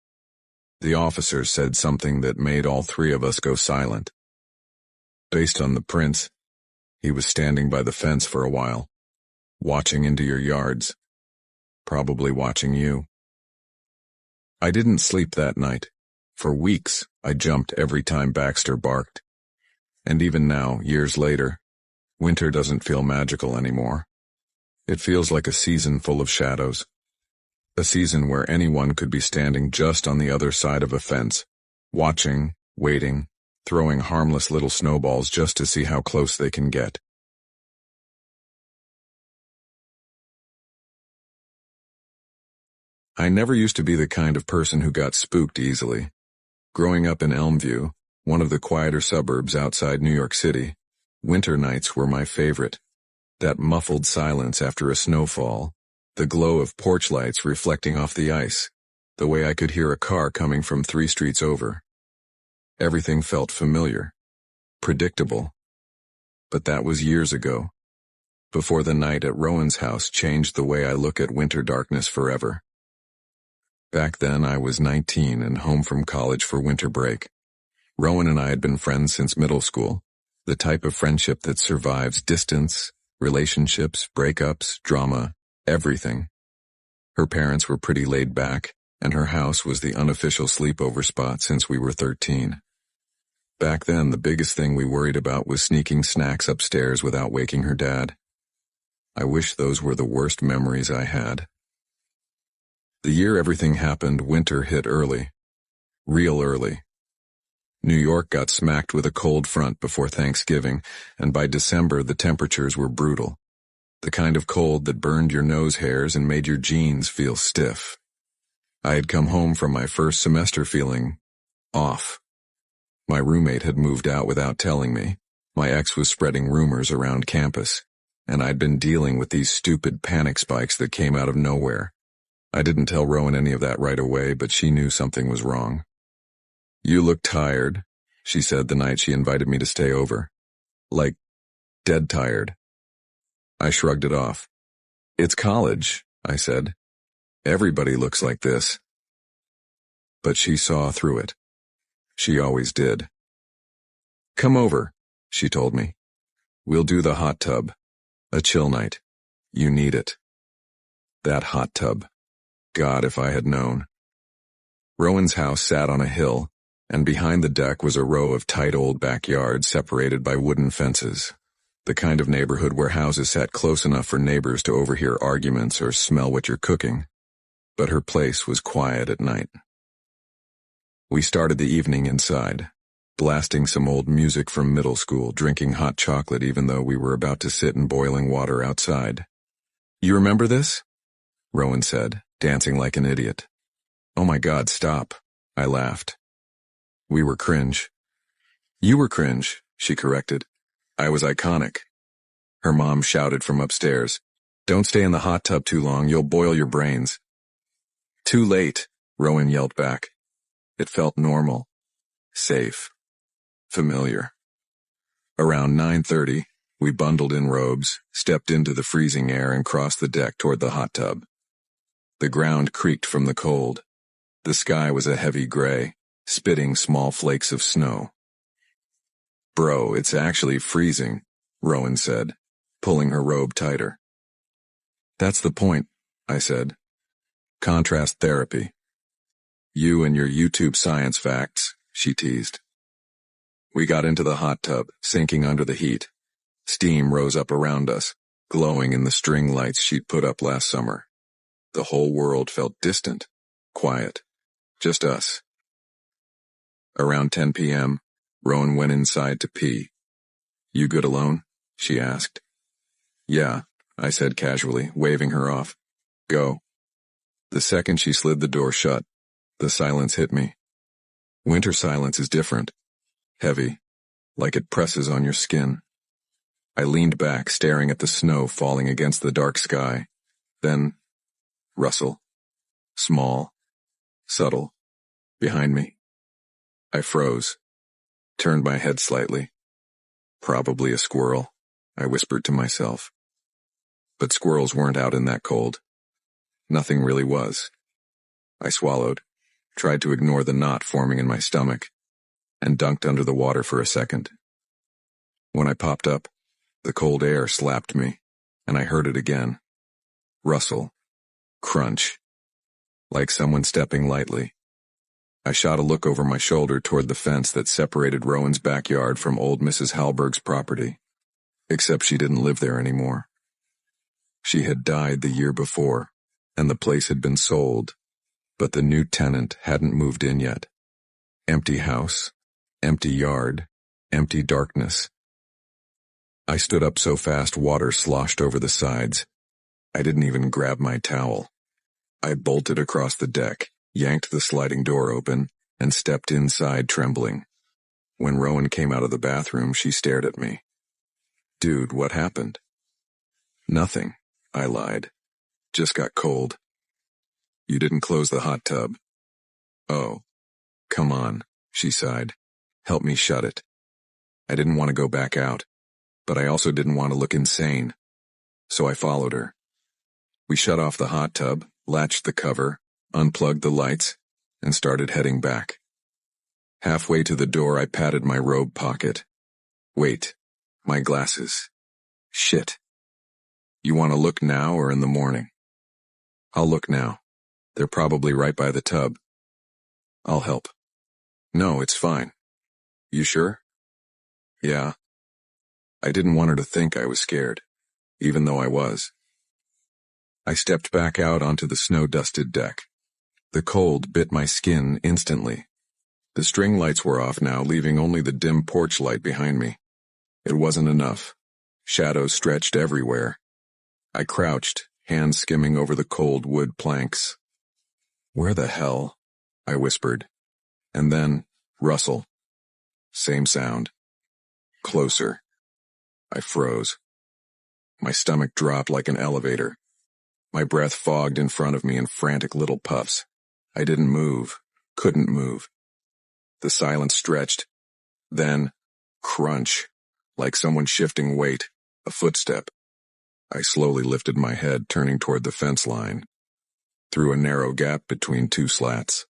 The officers said something that made all three of us go silent. Based on the prints, he was standing by the fence for a while, watching into your yards, probably watching you. I didn't sleep that night. For weeks, I jumped every time Baxter barked. And even now, years later, winter doesn't feel magical anymore. It feels like a season full of shadows. A season where anyone could be standing just on the other side of a fence, watching, waiting, throwing harmless little snowballs just to see how close they can get. I never used to be the kind of person who got spooked easily. Growing up in Elmview, one of the quieter suburbs outside New York City, winter nights were my favorite. That muffled silence after a snowfall, the glow of porch lights reflecting off the ice, the way I could hear a car coming from 3 streets over. Everything felt familiar, predictable. But that was years ago, before the night at Rowan's house changed the way I look at winter darkness forever. Back then I was 19 and home from college for winter break. Rowan and I had been friends since middle school, the type of friendship that survives distance, relationships, breakups, drama, everything. Her parents were pretty laid back, and her house was the unofficial sleepover spot since we were 13. Back then, the biggest thing we worried about was sneaking snacks upstairs without waking her dad. I wish those were the worst memories I had. The year everything happened, winter hit early. Real early. New York got smacked with a cold front before Thanksgiving, and by December the temperatures were brutal. The kind of cold that burned your nose hairs and made your jeans feel stiff. I had come home from my first semester feeling off. My roommate had moved out without telling me. My ex was spreading rumors around campus, and I'd been dealing with these stupid panic spikes that came out of nowhere. I didn't tell Rowan any of that right away, but she knew something was wrong. "You look tired," she said the night she invited me to stay over. "Like, dead tired." I shrugged it off. "It's college," I said. "Everybody looks like this." But she saw through it. She always did. "Come over," she told me. "We'll do the hot tub. A chill night. You need it." That hot tub. God, if I had known. Rowan's house sat on a hill, and behind the deck was a row of tight old backyards separated by wooden fences. The kind of neighborhood where houses sat close enough for neighbors to overhear arguments or smell what you're cooking. But her place was quiet at night. We started the evening inside, blasting some old music from middle school, drinking hot chocolate even though we were about to sit in boiling water outside. "You remember this?" Rowan said, dancing like an idiot. "Oh my God, stop," I laughed. We were cringe. "You were cringe," she corrected. "I was iconic." Her mom shouted from upstairs, "Don't stay in the hot tub too long, you'll boil your brains." "Too late," Rowan yelled back. It felt normal, safe, familiar. Around 9:30, we bundled in robes, stepped into the freezing air and crossed the deck toward the hot tub. The ground creaked from the cold. The sky was a heavy gray, spitting small flakes of snow. "Bro, it's actually freezing," Rowan said, pulling her robe tighter. "That's the point," I said. "Contrast therapy." "You and your YouTube science facts," she teased. We got into the hot tub, sinking under the heat. Steam rose up around us, glowing in the string lights she'd put up last summer. The whole world felt distant, quiet, just us. Around 10 p.m., Rowan went inside to pee. "You good alone?" she asked. "Yeah," I said casually, waving her off. "Go." The second she slid the door shut, the silence hit me. Winter silence is different. Heavy, like it presses on your skin. I leaned back, staring at the snow falling against the dark sky. Then, rustle. Small, subtle, behind me. I froze, turned my head slightly. "Probably a squirrel," I whispered to myself. But squirrels weren't out in that cold. Nothing really was. I swallowed, tried to ignore the knot forming in my stomach, and dunked under the water for a second. When I popped up, the cold air slapped me, and I heard it again. Rustle. Crunch. Like someone stepping lightly. I shot a look over my shoulder toward the fence that separated Rowan's backyard from old Mrs. Halberg's property. Except she didn't live there anymore. She had died the year before, and the place had been sold, but the new tenant hadn't moved in yet. Empty house, empty yard, empty darkness. I stood up so fast water sloshed over the sides. I didn't even grab my towel. I bolted across the deck, yanked the sliding door open, and stepped inside trembling. When Rowan came out of the bathroom, she stared at me. "Dude, what happened?" "Nothing," I lied. "Just got cold." "You didn't close the hot tub." "Oh, come on," she sighed. "Help me shut it." I didn't want to go back out, but I also didn't want to look insane. So I followed her. We shut off the hot tub, latched the cover, unplugged the lights, and started heading back. Halfway to the door, I patted my robe pocket. Wait, my glasses. Shit. "You want to look now or in the morning?" "I'll look now." They're probably right by the tub. I'll help. No, it's fine. You sure? Yeah. I didn't want her to think I was scared, even though I was. I stepped back out onto the snow-dusted deck. The cold bit my skin instantly. The string lights were off now, leaving only the dim porch light behind me. It wasn't enough. Shadows stretched everywhere. I crouched, hands skimming over the cold wood planks. Where the hell? I whispered. And then, rustle. Same sound. Closer. I froze. My stomach dropped like an elevator. My breath fogged in front of me in frantic little puffs. I didn't move, couldn't move. The silence stretched. Then, crunch, like someone shifting weight, a footstep. I slowly lifted my head, turning toward the fence line, through a narrow gap between two slats.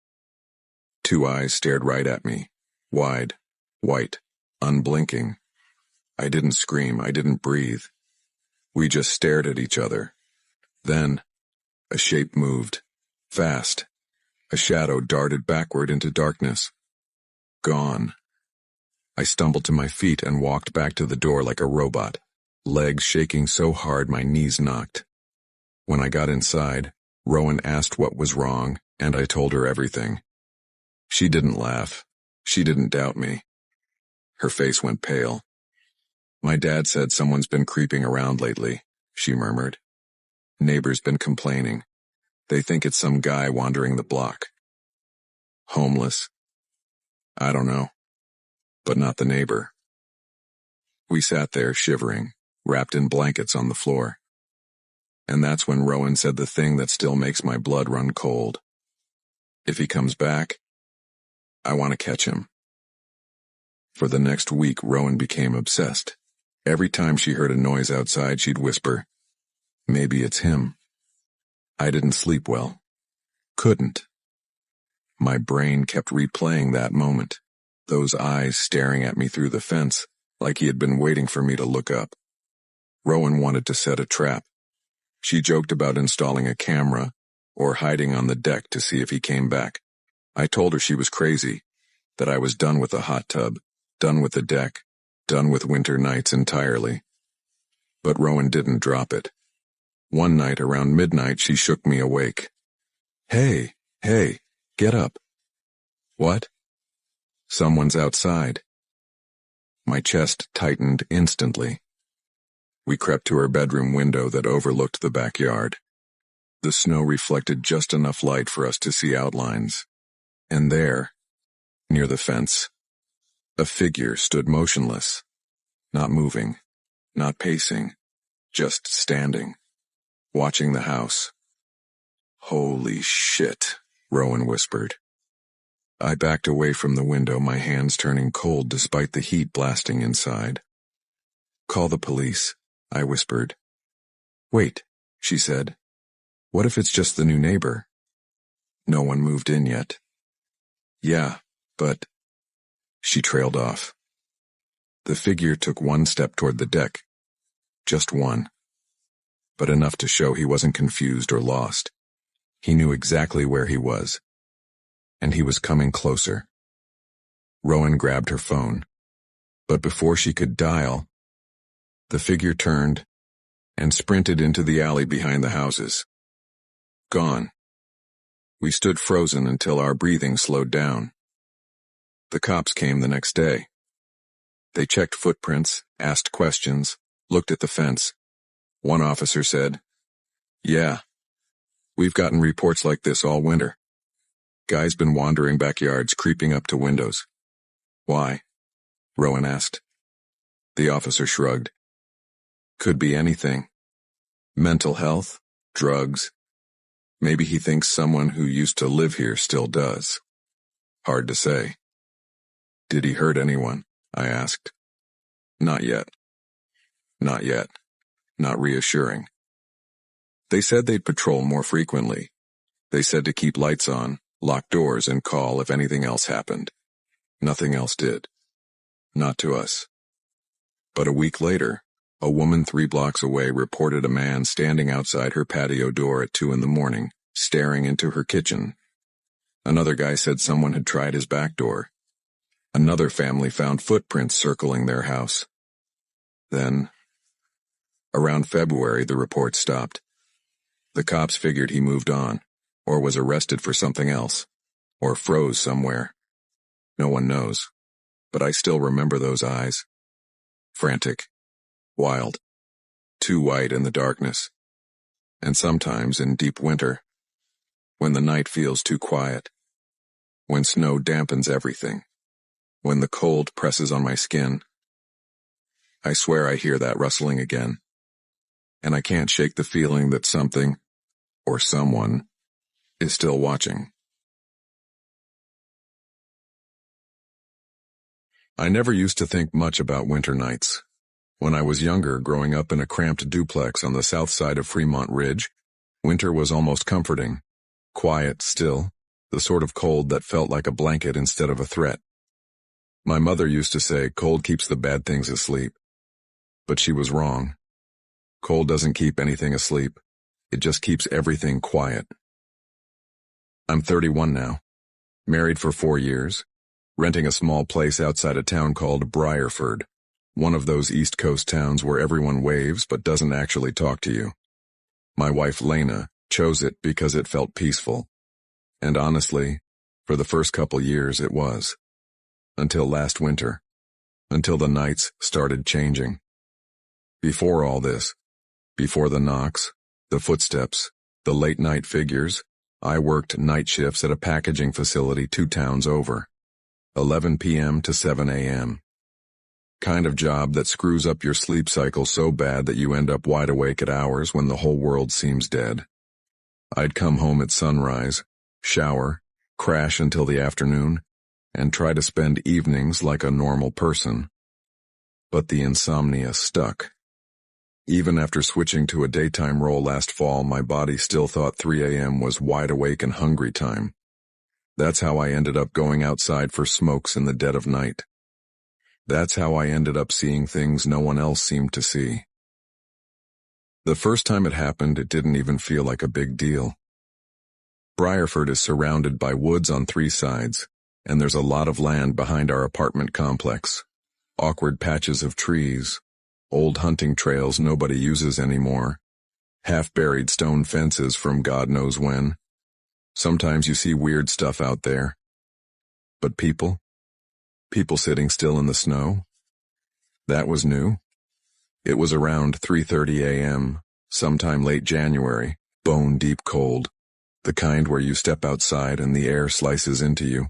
Two eyes stared right at me, wide, white, unblinking. I didn't scream, I didn't breathe. We just stared at each other. Then, a shape moved, fast. A shadow darted backward into darkness. Gone. I stumbled to my feet and walked back to the door like a robot, legs shaking so hard my knees knocked. When I got inside, Rowan asked what was wrong, and I told her everything. She didn't laugh. She didn't doubt me. Her face went pale. My dad said someone's been creeping around lately, she murmured. Neighbors been complaining. They think it's some guy wandering the block. Homeless? I don't know. But not the neighbor. We sat there shivering, wrapped in blankets on the floor. And that's when Rowan said the thing that still makes my blood run cold. If he comes back, I want to catch him. For the next week, Rowan became obsessed. Every time she heard a noise outside, she'd whisper, "Maybe it's him." I didn't sleep well. Couldn't. My brain kept replaying that moment, those eyes staring at me through the fence, like he had been waiting for me to look up. Rowan wanted to set a trap. She joked about installing a camera or hiding on the deck to see if he came back. I told her she was crazy, that I was done with the hot tub, done with the deck, done with winter nights entirely. But Rowan didn't drop it. One night around midnight she shook me awake. Hey, get up." "What?" "Someone's outside." My chest tightened instantly. We crept to her bedroom window that overlooked the backyard. The snow reflected just enough light for us to see outlines. And there, near the fence, a figure stood motionless, not moving, not pacing, just standing, watching the house. "Holy shit," Rowan whispered. I backed away from the window, my hands turning cold despite the heat blasting inside. "Call the police," I whispered. "Wait," she said. "What if it's just the new neighbor?" "No one moved in yet." "Yeah, but—" She trailed off. The figure took one step toward the deck. Just one. But enough to show he wasn't confused or lost. He knew exactly where he was. And he was coming closer. Rowan grabbed her phone. But before she could dial, the figure turned and sprinted into the alley behind the houses. Gone. We stood frozen until our breathing slowed down. The cops came the next day. They checked footprints, asked questions, looked at the fence. One officer said, "Yeah, we've gotten reports like this all winter. Guy's been wandering backyards, creeping up to windows." "Why?" Rowan asked. The officer shrugged. "Could be anything. Mental health, drugs. Maybe he thinks someone who used to live here still does. Hard to say." "Did he hurt anyone?" I asked. "Not yet." Not yet. Not reassuring. They said they'd patrol more frequently. They said to keep lights on, lock doors, and call if anything else happened. Nothing else did. Not to us. But a week later, a woman 3 blocks away reported a man standing outside her patio door at 2 in the morning, staring into her kitchen. Another guy said someone had tried his back door. Another family found footprints circling their house. Then, around February, the report stopped. The cops figured he moved on, or was arrested for something else, or froze somewhere. No one knows, but I still remember those eyes. Frantic, wild, too white in the darkness. And sometimes in deep winter, when the night feels too quiet, when snow dampens everything, when the cold presses on my skin, I swear I hear that rustling again, and I can't shake the feeling that something, or someone, is still watching. I never used to think much about winter nights. When I was younger, growing up in a cramped duplex on the south side of Fremont Ridge, winter was almost comforting. Quiet, still, the sort of cold that felt like a blanket instead of a threat. My mother used to say cold keeps the bad things asleep. But she was wrong. Cold doesn't keep anything asleep. It just keeps everything quiet. I'm 31 now, married for 4 years, renting a small place outside a town called Briarford, one of those East Coast towns where everyone waves but doesn't actually talk to you. My wife Lena chose it because it felt peaceful. And honestly, for the first couple years it was. Until last winter. Until the nights started changing. Before all this, before the knocks, the footsteps, the late-night figures, I worked night shifts at a packaging facility 2 towns over. 11 p.m. to 7 a.m. Kind of job that screws up your sleep cycle so bad that you end up wide awake at hours when the whole world seems dead. I'd come home at sunrise, shower, crash until the afternoon, and try to spend evenings like a normal person. But the insomnia stuck. Even after switching to a daytime role last fall, my body still thought 3 a.m. was wide awake and hungry time. That's how I ended up going outside for smokes in the dead of night. That's how I ended up seeing things no one else seemed to see. The first time it happened, it didn't even feel like a big deal. Briarford is surrounded by woods on 3 sides, and there's a lot of land behind our apartment complex. Awkward patches of trees, old hunting trails nobody uses anymore, half-buried stone fences from God knows when. Sometimes you see weird stuff out there. But people? People sitting still in the snow? That was new. It was around 3:30 a.m., sometime late January, bone-deep cold, the kind where you step outside and the air slices into you.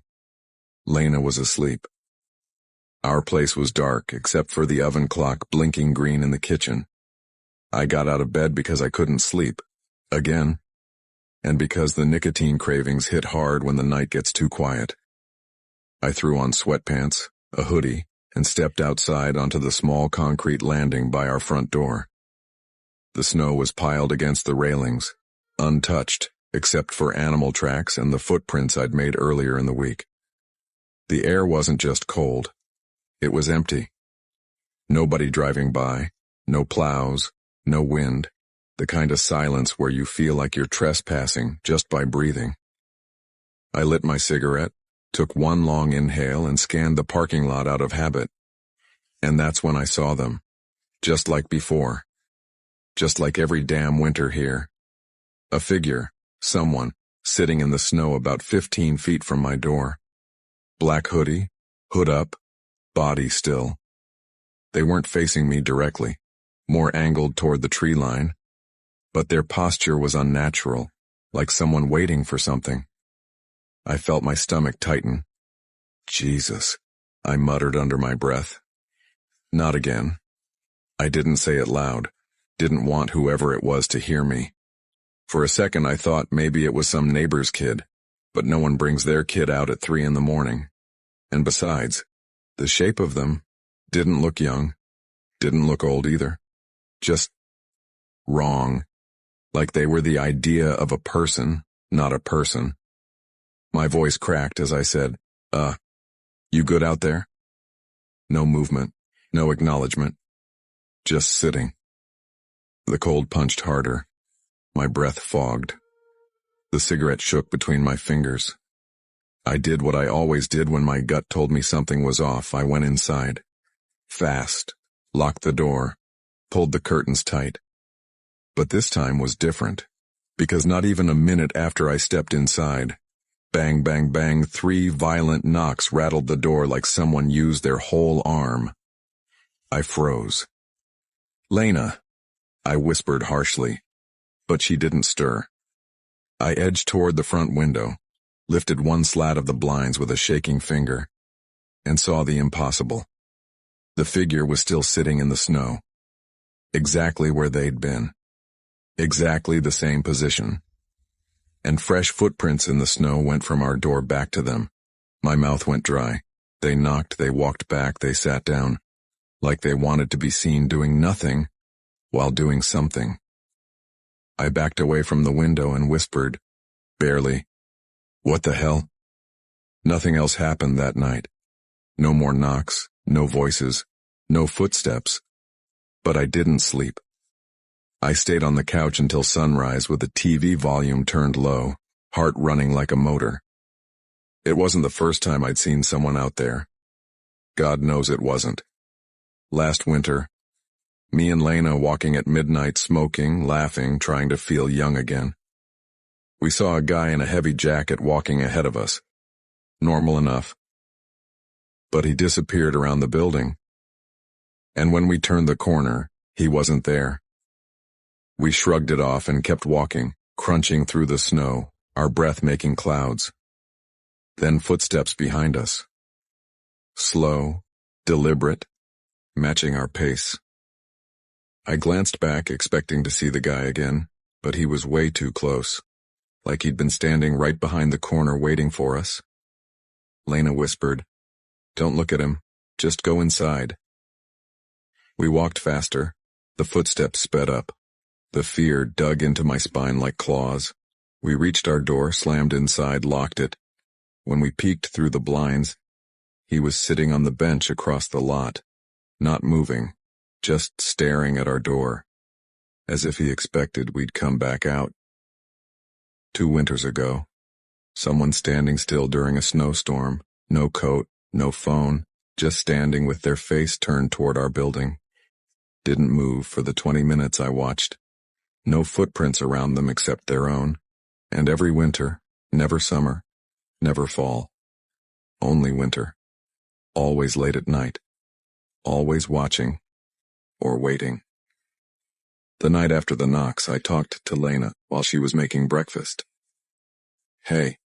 Lena was asleep. Our place was dark except for the oven clock blinking green in the kitchen. I got out of bed because I couldn't sleep. Again. And because the nicotine cravings hit hard when the night gets too quiet. I threw on sweatpants, a hoodie, and stepped outside onto the small concrete landing by our front door. The snow was piled against the railings, untouched except for animal tracks and the footprints I'd made earlier in the week. The air wasn't just cold. It was empty. Nobody driving by, no plows, no wind. The kind of silence where you feel like you're trespassing just by breathing. I lit my cigarette, took one long inhale and scanned the parking lot out of habit. And that's when I saw them. Just like before. Just like every damn winter here. A figure, someone, sitting in the snow about 15 feet from my door. Black hoodie, hood up, body still. They weren't facing me directly, more angled toward the tree line. But their posture was unnatural, like someone waiting for something. I felt my stomach tighten. Jesus, I muttered under my breath. Not again. I didn't say it loud, didn't want whoever it was to hear me. For a second I thought maybe it was some neighbor's kid, but no one brings their kid out at 3 in the morning. And besides, the shape of them didn't look young, didn't look old either. Just wrong. Like they were the idea of a person, not a person. My voice cracked as I said, you good out there? No movement, no acknowledgement. Just sitting. The cold punched harder. My breath fogged. The cigarette shook between my fingers. I did what I always did when my gut told me something was off. I went inside. Fast. Locked the door. Pulled the curtains tight. But this time was different. Because not even a minute after I stepped inside, bang, bang, bang, 3 violent knocks rattled the door like someone used their whole arm. I froze. "Lena," I whispered harshly, but she didn't stir. I edged toward the front window, lifted one slat of the blinds with a shaking finger, and saw the impossible. The figure was still sitting in the snow, exactly where they'd been, exactly the same position. And fresh footprints in the snow went from our door back to them. My mouth went dry. They knocked, they walked back, they sat down, like they wanted to be seen doing nothing while doing something. I backed away from the window and whispered, barely, "What the hell?" Nothing else happened that night. No more knocks, no voices, no footsteps. But I didn't sleep. I stayed on the couch until sunrise with the TV volume turned low, heart running like a motor. It wasn't the first time I'd seen someone out there. God knows it wasn't. Last winter, me and Lena walking at midnight smoking, laughing, trying to feel young again. We saw a guy in a heavy jacket walking ahead of us. Normal enough. But he disappeared around the building. And when we turned the corner, he wasn't there. We shrugged it off and kept walking, crunching through the snow, our breath making clouds. Then footsteps behind us. Slow, deliberate, matching our pace. I glanced back, expecting to see the guy again, but he was way too close, like he'd been standing right behind the corner waiting for us. Lena whispered, "Don't look at him, just go inside." We walked faster. The footsteps sped up. The fear dug into my spine like claws. We reached our door, slammed inside, locked it. When we peeked through the blinds, he was sitting on the bench across the lot, not moving, just staring at our door, as if he expected we'd come back out. 2 winters ago, someone standing still during a snowstorm, no coat, no phone, just standing with their face turned toward our building. Didn't move for the 20 minutes I watched. No footprints around them except their own. And every winter, never summer, never fall. Only winter. Always late at night. Always watching. Or waiting. The night after the knocks, I talked to Lena while she was making breakfast. "Hey,"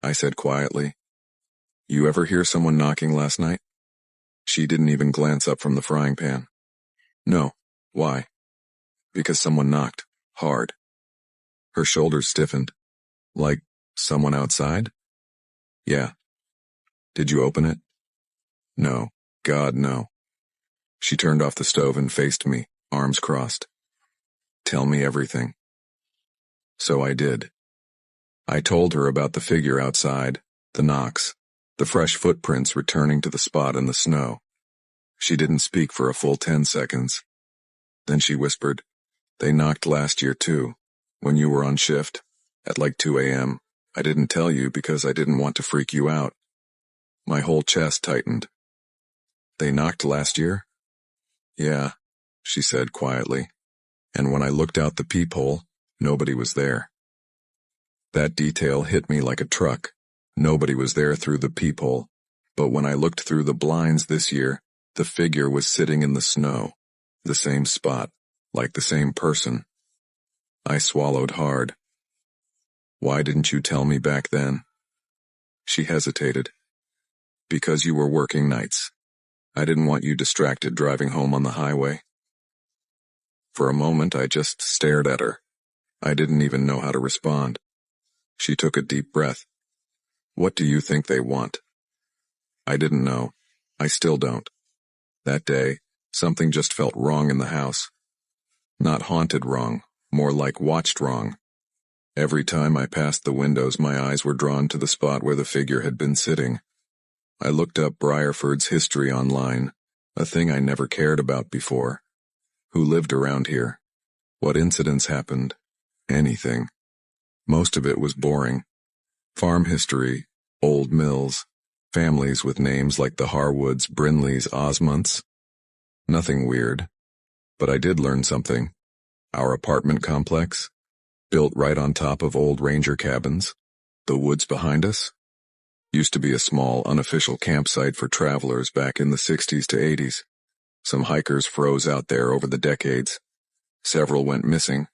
I said quietly. "You ever hear someone knocking last night?" She didn't even glance up from the frying pan. "No. Why?" "Because someone knocked. Hard." Her shoulders stiffened. "Like someone outside?" "Yeah." "Did you open it?" "No. God, no." She turned off the stove and faced me, arms crossed. "Tell me everything." So I did. I told her about the figure outside, the knocks, the fresh footprints returning to the spot in the snow. She didn't speak for a full 10 seconds. Then she whispered, "They knocked last year too, when you were on shift, at like 2 a.m. I didn't tell you because I didn't want to freak you out." My whole chest tightened. "They knocked last year?" "Yeah," she said quietly. And when I looked out the peephole, nobody was there. That detail hit me like a truck. Nobody was there through the peephole. But when I looked through the blinds this year, the figure was sitting in the snow, the same spot, like the same person. I swallowed hard. "Why didn't you tell me back then?" She hesitated. "Because you were working nights. I didn't want you distracted driving home on the highway." For a moment I just stared at her. I didn't even know how to respond. She took a deep breath. "What do you think they want?" I didn't know. I still don't. That day, something just felt wrong in the house. Not haunted wrong, more like watched wrong. Every time I passed the windows, my eyes were drawn to the spot where the figure had been sitting. I looked up Briarford's history online, a thing I never cared about before. Who lived around here? What incidents happened? Anything. Most of it was boring. Farm history, old mills, families with names like the Harwoods, Brinleys, Osmonts. Nothing weird. But I did learn something. Our apartment complex, built right on top of old ranger cabins, the woods behind us, used to be a small, unofficial campsite for travelers back in the 60s to 80s. Some hikers froze out there over the decades. Several went missing.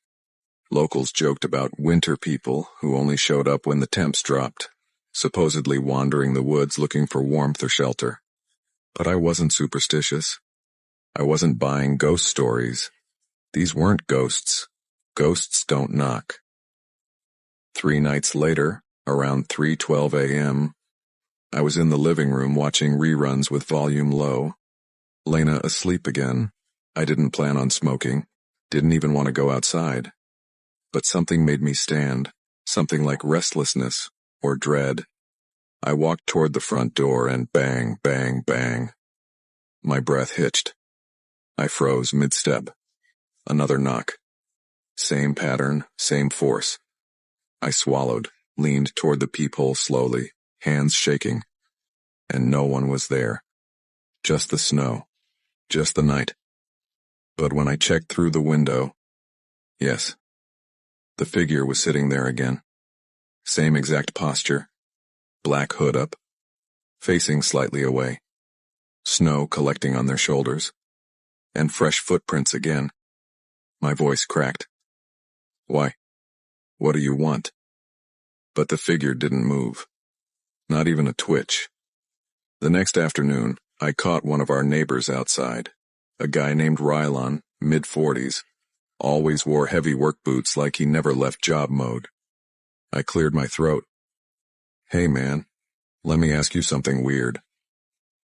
Locals joked about winter people who only showed up when the temps dropped, supposedly wandering the woods looking for warmth or shelter. But I wasn't superstitious. I wasn't buying ghost stories. These weren't ghosts. Ghosts don't knock. 3 nights later, around 3:12 a.m., I was in the living room watching reruns with volume low. Lena asleep again. I didn't plan on smoking, didn't even want to go outside. But something made me stand, something like restlessness or dread. I walked toward the front door and bang, bang, bang. My breath hitched. I froze mid-step. Another knock. Same pattern, same force. I swallowed, leaned toward the peephole slowly, hands shaking. And no one was there. Just the snow. Just the night. But when I checked through the window, yes, the figure was sitting there again. Same exact posture. Black hood up. Facing slightly away. Snow collecting on their shoulders. And fresh footprints again. My voice cracked. Why? What do you want? But the figure didn't move. Not even a twitch. The next afternoon, I caught one of our neighbors outside. A guy named Rylan, mid-40s. Always wore heavy work boots like he never left job mode. I cleared my throat. Hey man, let me ask you something weird.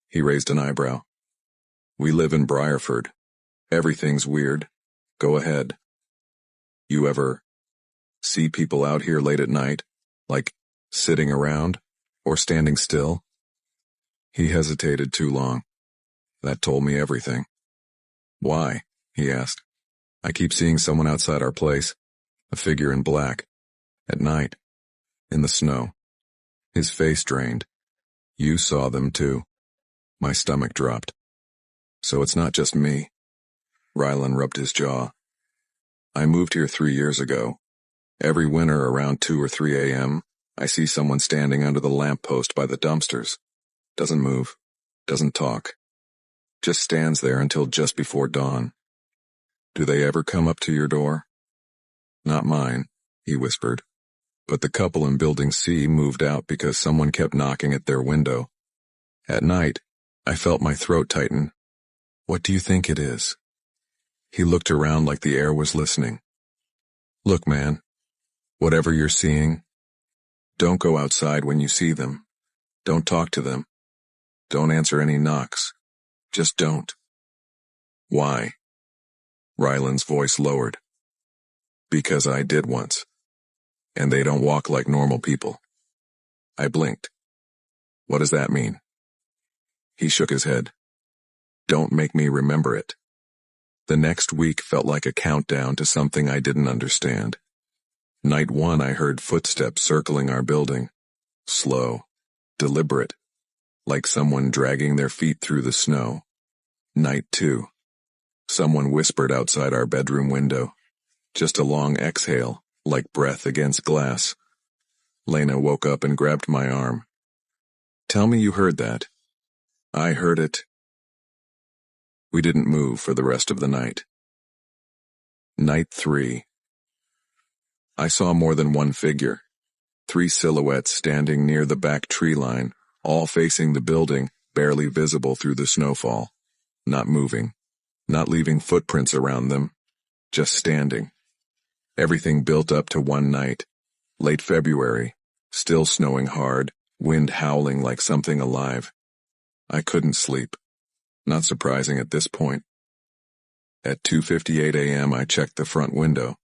He raised an eyebrow. We live in Briarford. Everything's weird. Go ahead. You ever see people out here late at night, like sitting around or standing still? He hesitated too long. That told me everything. Why? He asked. I keep seeing someone outside our place, a figure in black, at night, in the snow. His face drained. You saw them too. My stomach dropped. So it's not just me. Rylan rubbed his jaw. I moved here 3 years ago. Every winter around 2 or 3 a.m., I see someone standing under the lamppost by the dumpsters. Doesn't move. Doesn't talk. Just stands there until just before dawn. Do they ever come up to your door? Not mine, he whispered. But the couple in Building C moved out because someone kept knocking at their window. At night, I felt my throat tighten. What do you think it is? He looked around like the air was listening. Look, man, whatever you're seeing, don't go outside when you see them. Don't talk to them. Don't answer any knocks. Just don't. Why? Rylan's voice lowered. Because I did once. And they don't walk like normal people. I blinked. What does that mean? He shook his head. Don't make me remember it. The next week felt like a countdown to something I didn't understand. Night 1, I heard footsteps circling our building. Slow. Deliberate. Like someone dragging their feet through the snow. Night 2. Someone whispered outside our bedroom window. Just a long exhale, like breath against glass. Lena woke up and grabbed my arm. Tell me you heard that. I heard it. We didn't move for the rest of the night. Night 3. I saw more than one figure. 3 silhouettes standing near the back tree line, all facing the building, barely visible through the snowfall. Not moving. Not leaving footprints around them. Just standing. Everything built up to one night. Late February. Still snowing hard, wind howling like something alive. I couldn't sleep. Not surprising at this point. At 2:58 a.m. I checked the front window.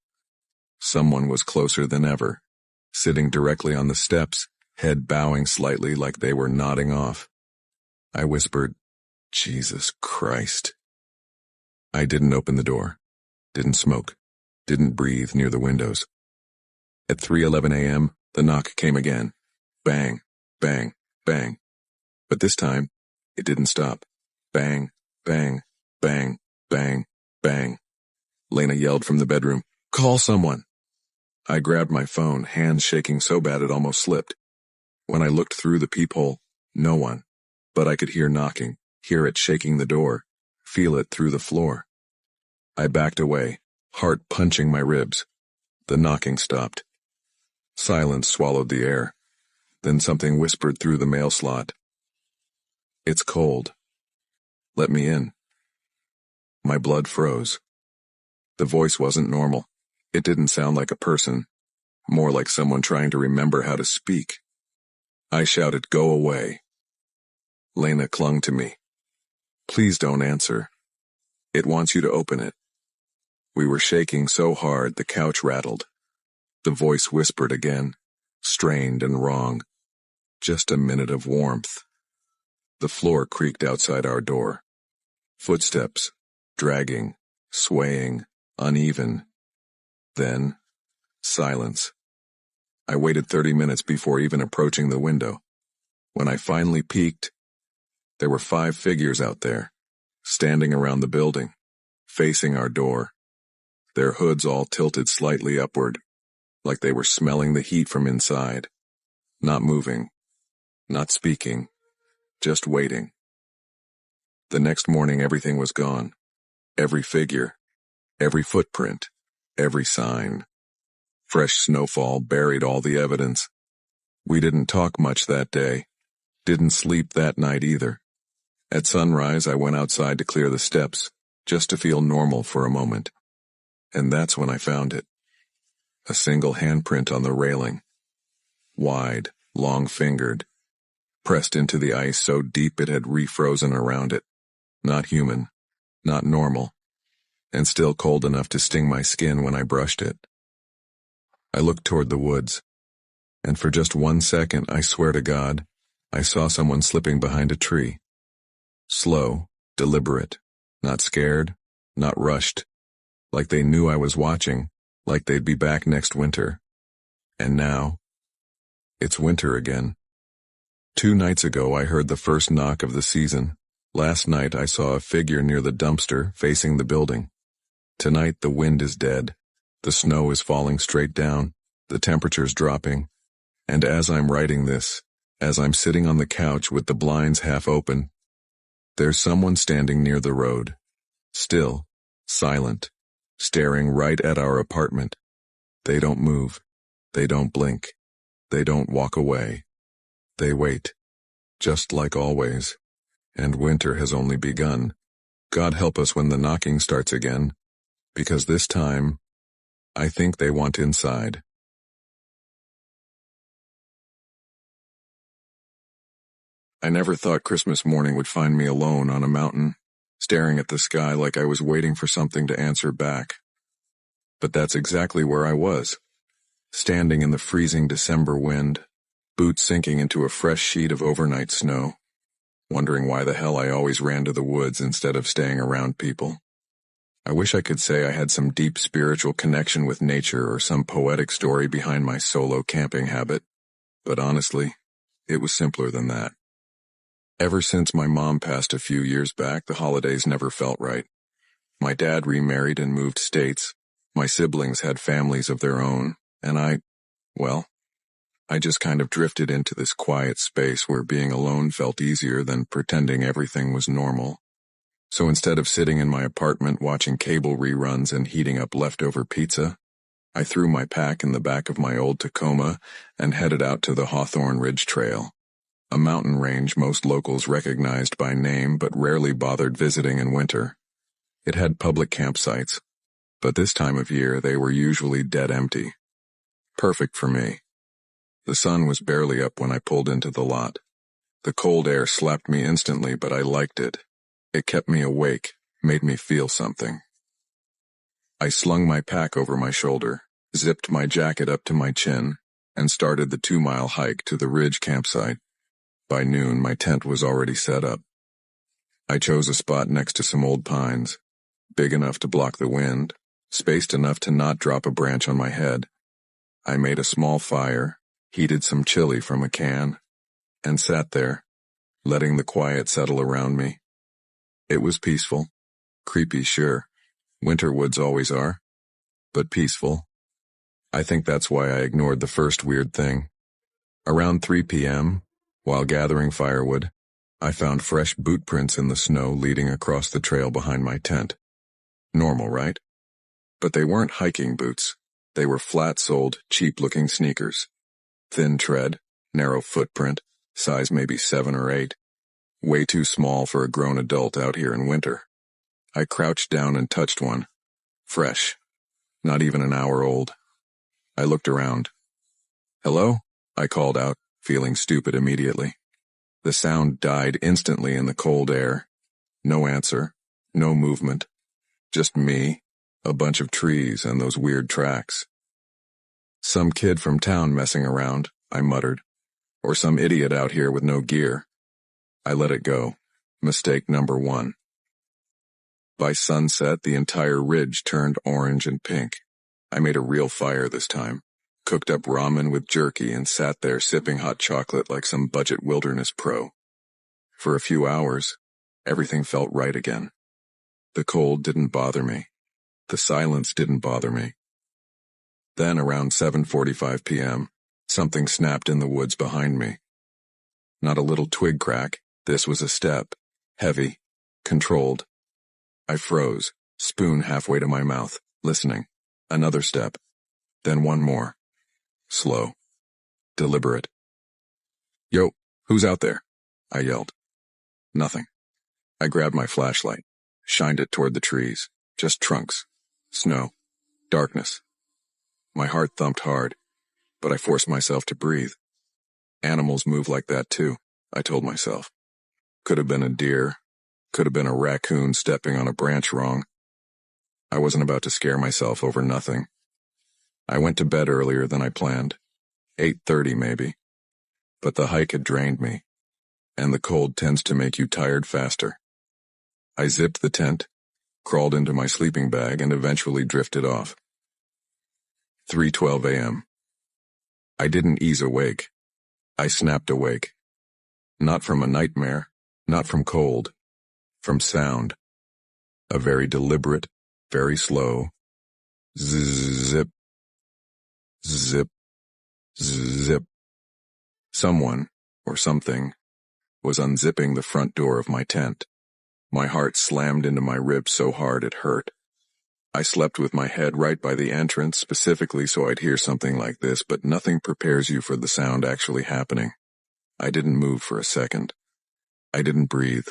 Someone was closer than ever, sitting directly on the steps, head bowing slightly like they were nodding off. I whispered, Jesus Christ. I didn't open the door, didn't smoke, didn't breathe near the windows. At 3:11 a.m., the knock came again. Bang, bang, bang. But this time, it didn't stop. Bang, bang, bang, bang, bang. Lena yelled from the bedroom, "Call someone!" I grabbed my phone, hands shaking so bad it almost slipped. When I looked through the peephole, no one. But I could hear knocking, hear it shaking the door, feel it through the floor. I backed away, heart punching my ribs. The knocking stopped. Silence swallowed the air. Then something whispered through the mail slot. "It's cold. Let me in." My blood froze. The voice wasn't normal. It didn't sound like a person, more like someone trying to remember how to speak. I shouted, "Go away." Lena clung to me. "Please don't answer. It wants you to open it." We were shaking so hard the couch rattled. The voice whispered again, strained and wrong. Just a minute of warmth. The floor creaked outside our door. Footsteps, dragging, swaying, uneven. Then, silence. I waited 30 minutes before even approaching the window. When I finally peeked, there were 5 figures out there, standing around the building, facing our door. Their hoods all tilted slightly upward, like they were smelling the heat from inside. Not moving, not speaking, just waiting. The next morning everything was gone. Every figure, every footprint, every sign. Fresh snowfall buried all the evidence. We didn't talk much that day. Didn't sleep that night either. At sunrise I went outside to clear the steps, just to feel normal for a moment. And that's when I found it. A single handprint on the railing. Wide, long-fingered. Pressed into the ice so deep it had refrozen around it. Not human. Not normal. And still cold enough to sting my skin when I brushed it. I looked toward the woods. And for just 1 second, I swear to God, I saw someone slipping behind a tree. Slow, deliberate. Not scared, not rushed. Like they knew I was watching, like they'd be back next winter. And now, it's winter again. 2 nights ago I heard the first knock of the season. Last night I saw a figure near the dumpster facing the building. Tonight the wind is dead. The snow is falling straight down. The temperature's dropping. And as I'm writing this, as I'm sitting on the couch with the blinds half open, there's someone standing near the road. Still, silent, staring right at our apartment. They don't move. They don't blink. They don't walk away. They wait. Just like always. And winter has only begun. God help us when the knocking starts again. Because this time, I think they want inside. I never thought Christmas morning would find me alone on a mountain, staring at the sky like I was waiting for something to answer back. But that's exactly where I was. Standing in the freezing December wind, boots sinking into a fresh sheet of overnight snow, wondering why the hell I always ran to the woods instead of staying around people. I wish I could say I had some deep spiritual connection with nature or some poetic story behind my solo camping habit, but honestly, it was simpler than that. Ever since my mom passed a few years back, the holidays never felt right. My dad remarried and moved states. My siblings had families of their own, and I just kind of drifted into this quiet space where being alone felt easier than pretending everything was normal. So instead of sitting in my apartment watching cable reruns and heating up leftover pizza, I threw my pack in the back of my old Tacoma and headed out to the Hawthorne Ridge Trail, a mountain range most locals recognized by name but rarely bothered visiting in winter. It had public campsites, but this time of year they were usually dead empty. Perfect for me. The sun was barely up when I pulled into the lot. The cold air slapped me instantly, but I liked it. It kept me awake, made me feel something. I slung my pack over my shoulder, zipped my jacket up to my chin, and started the 2-mile hike to the Ridge campsite. By noon, my tent was already set up. I chose a spot next to some old pines, big enough to block the wind, spaced enough to not drop a branch on my head. I made a small fire, heated some chili from a can, and sat there, letting the quiet settle around me. It was peaceful. Creepy, sure. Winter woods always are. But peaceful. I think that's why I ignored the first weird thing. Around 3 p.m., while gathering firewood, I found fresh boot prints in the snow leading across the trail behind my tent. Normal, right? But they weren't hiking boots. They were flat-soled, cheap-looking sneakers. Thin tread, narrow footprint, size maybe 7 or 8. Way too small for a grown adult out here in winter. I crouched down and touched one. Fresh. Not even an hour old. I looked around. "Hello?" I called out, feeling stupid immediately. The sound died instantly in the cold air. No answer. No movement. Just me, a bunch of trees, and those weird tracks. "Some kid from town messing around," I muttered. "Or some idiot out here with no gear." I let it go. Mistake number 1. By sunset, the entire ridge turned orange and pink. I made a real fire this time, cooked up ramen with jerky and sat there sipping hot chocolate like some budget wilderness pro. For a few hours, everything felt right again. The cold didn't bother me. The silence didn't bother me. Then around 7:45 p.m., something snapped in the woods behind me. Not a little twig crack, this was a step. Heavy. Controlled. I froze, spoon halfway to my mouth, listening. Another step. Then one more. Slow. Deliberate. "Yo, who's out there?" I yelled. Nothing. I grabbed my flashlight, shined it toward the trees. Just trunks. Snow. Darkness. My heart thumped hard, but I forced myself to breathe. Animals move like that too, I told myself. Could have been a deer. Could have been a raccoon stepping on a branch wrong. I wasn't about to scare myself over nothing. I went to bed earlier than I planned. 8:30 maybe. But the hike had drained me, and the cold tends to make you tired faster. I zipped the tent, crawled into my sleeping bag, and eventually drifted off. 3:12 a.m. I didn't ease awake. I snapped awake. Not from a nightmare, not from cold, from sound. A very deliberate, very slow, zip, zip, zip. Someone, or something, was unzipping the front door of my tent. My heart slammed into my ribs so hard it hurt. I slept with my head right by the entrance specifically so I'd hear something like this, but nothing prepares you for the sound actually happening. I didn't move for a second. I didn't breathe.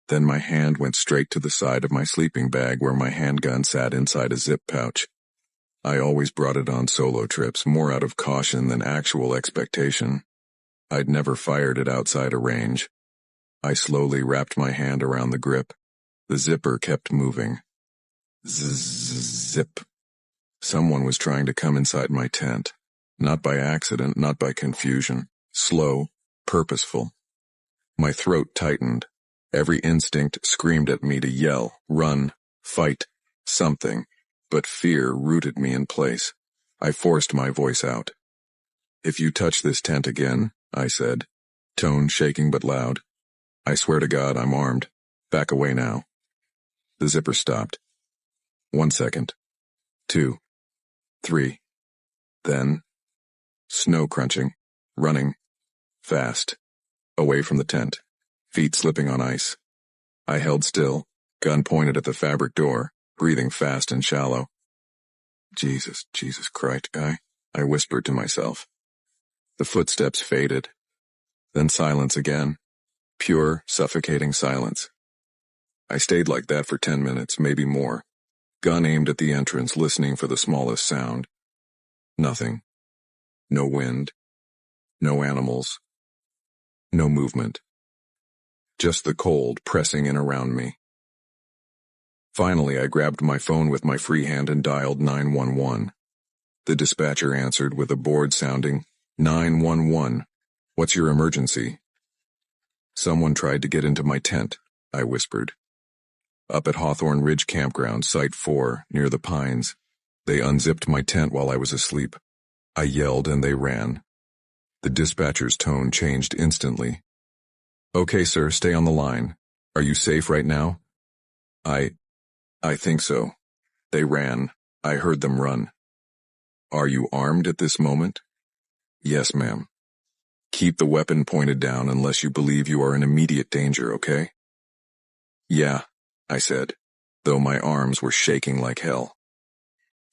Then my hand went straight to the side of my sleeping bag where my handgun sat inside a zip pouch. I always brought it on solo trips, more out of caution than actual expectation. I'd never fired it outside a range. I slowly wrapped my hand around the grip. The zipper kept moving. Zip. Someone was trying to come inside my tent. Not by accident, not by confusion. Slow, purposeful. My throat tightened. Every instinct screamed at me to yell, run, fight, something. But fear rooted me in place. I forced my voice out. "If you touch this tent again," I said, tone shaking but loud, "I swear to God I'm armed. Back away now." The zipper stopped. 1 second. 2. 3. Then, snow crunching, running, fast, away from the tent, feet slipping on ice. I held still, gun pointed at the fabric door, breathing fast and shallow. Jesus Christ, guy," I whispered to myself. The footsteps faded. Then silence again. Pure, suffocating silence. I stayed like that for 10 minutes, maybe more. Gun aimed at the entrance, listening for the smallest sound. Nothing. No wind. No animals. No movement. Just the cold pressing in around me. Finally, I grabbed my phone with my free hand and dialed 911. The dispatcher answered with a bored sounding, "911. What's your emergency?" "Someone tried to get into my tent," I whispered. "Up at Hawthorne Ridge Campground, Site 4, near the Pines. They unzipped my tent while I was asleep. I yelled and they ran. The dispatcher's tone changed instantly. Okay, sir, stay on the line. Are you safe right now? I think so. They ran. I heard them run. Are you armed at this moment? Yes, ma'am. Keep the weapon pointed down unless you believe you are in immediate danger, okay? Yeah, I said, though my arms were shaking like hell.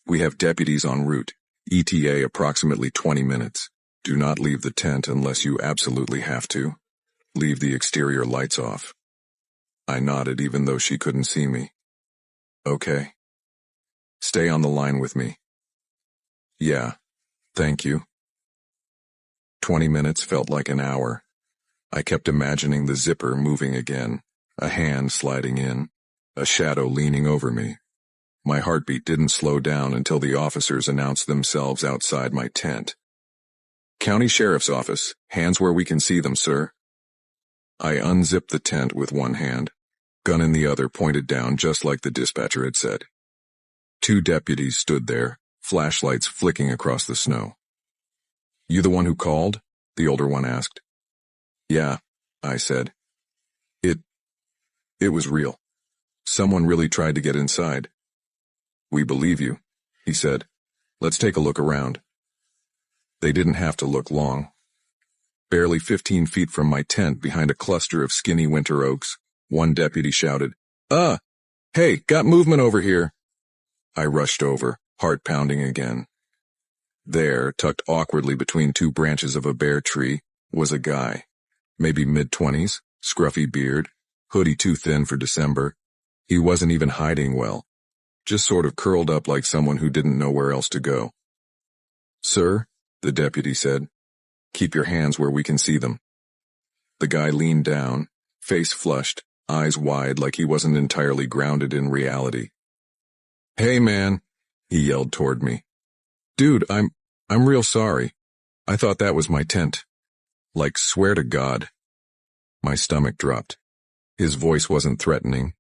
We have deputies en route. ETA approximately 20 minutes. Do not leave the tent unless you absolutely have to. Leave the exterior lights off. I nodded even though she couldn't see me. Okay. Stay on the line with me. Yeah, thank you. 20 minutes felt like an hour. I kept imagining the zipper moving again, a hand sliding in, a shadow leaning over me. My heartbeat didn't slow down until the officers announced themselves outside my tent. County Sheriff's Office, hands where we can see them, sir. I unzipped the tent with one hand, gun in the other pointed down just like the dispatcher had said. 2 deputies stood there, flashlights flicking across the snow. You the one who called? The older one asked. Yeah, I said. It was real. Someone really tried to get inside. We believe you, he said. Let's take a look around. They didn't have to look long. Barely 15 feet from my tent behind a cluster of skinny winter oaks, one deputy shouted, Hey, got movement over here. I rushed over, heart pounding again. There, tucked awkwardly between 2 branches of a bare tree, was a guy. Maybe mid-20s, scruffy beard, hoodie too thin for December. He wasn't even hiding well, just sort of curled up like someone who didn't know where else to go. Sir, the deputy said, keep your hands where we can see them. The guy leaned down, face flushed, eyes wide like he wasn't entirely grounded in reality. Hey man, he yelled toward me. Dude, I'm real sorry. I thought that was my tent. Like, swear to God. My stomach dropped. His voice wasn't threatening,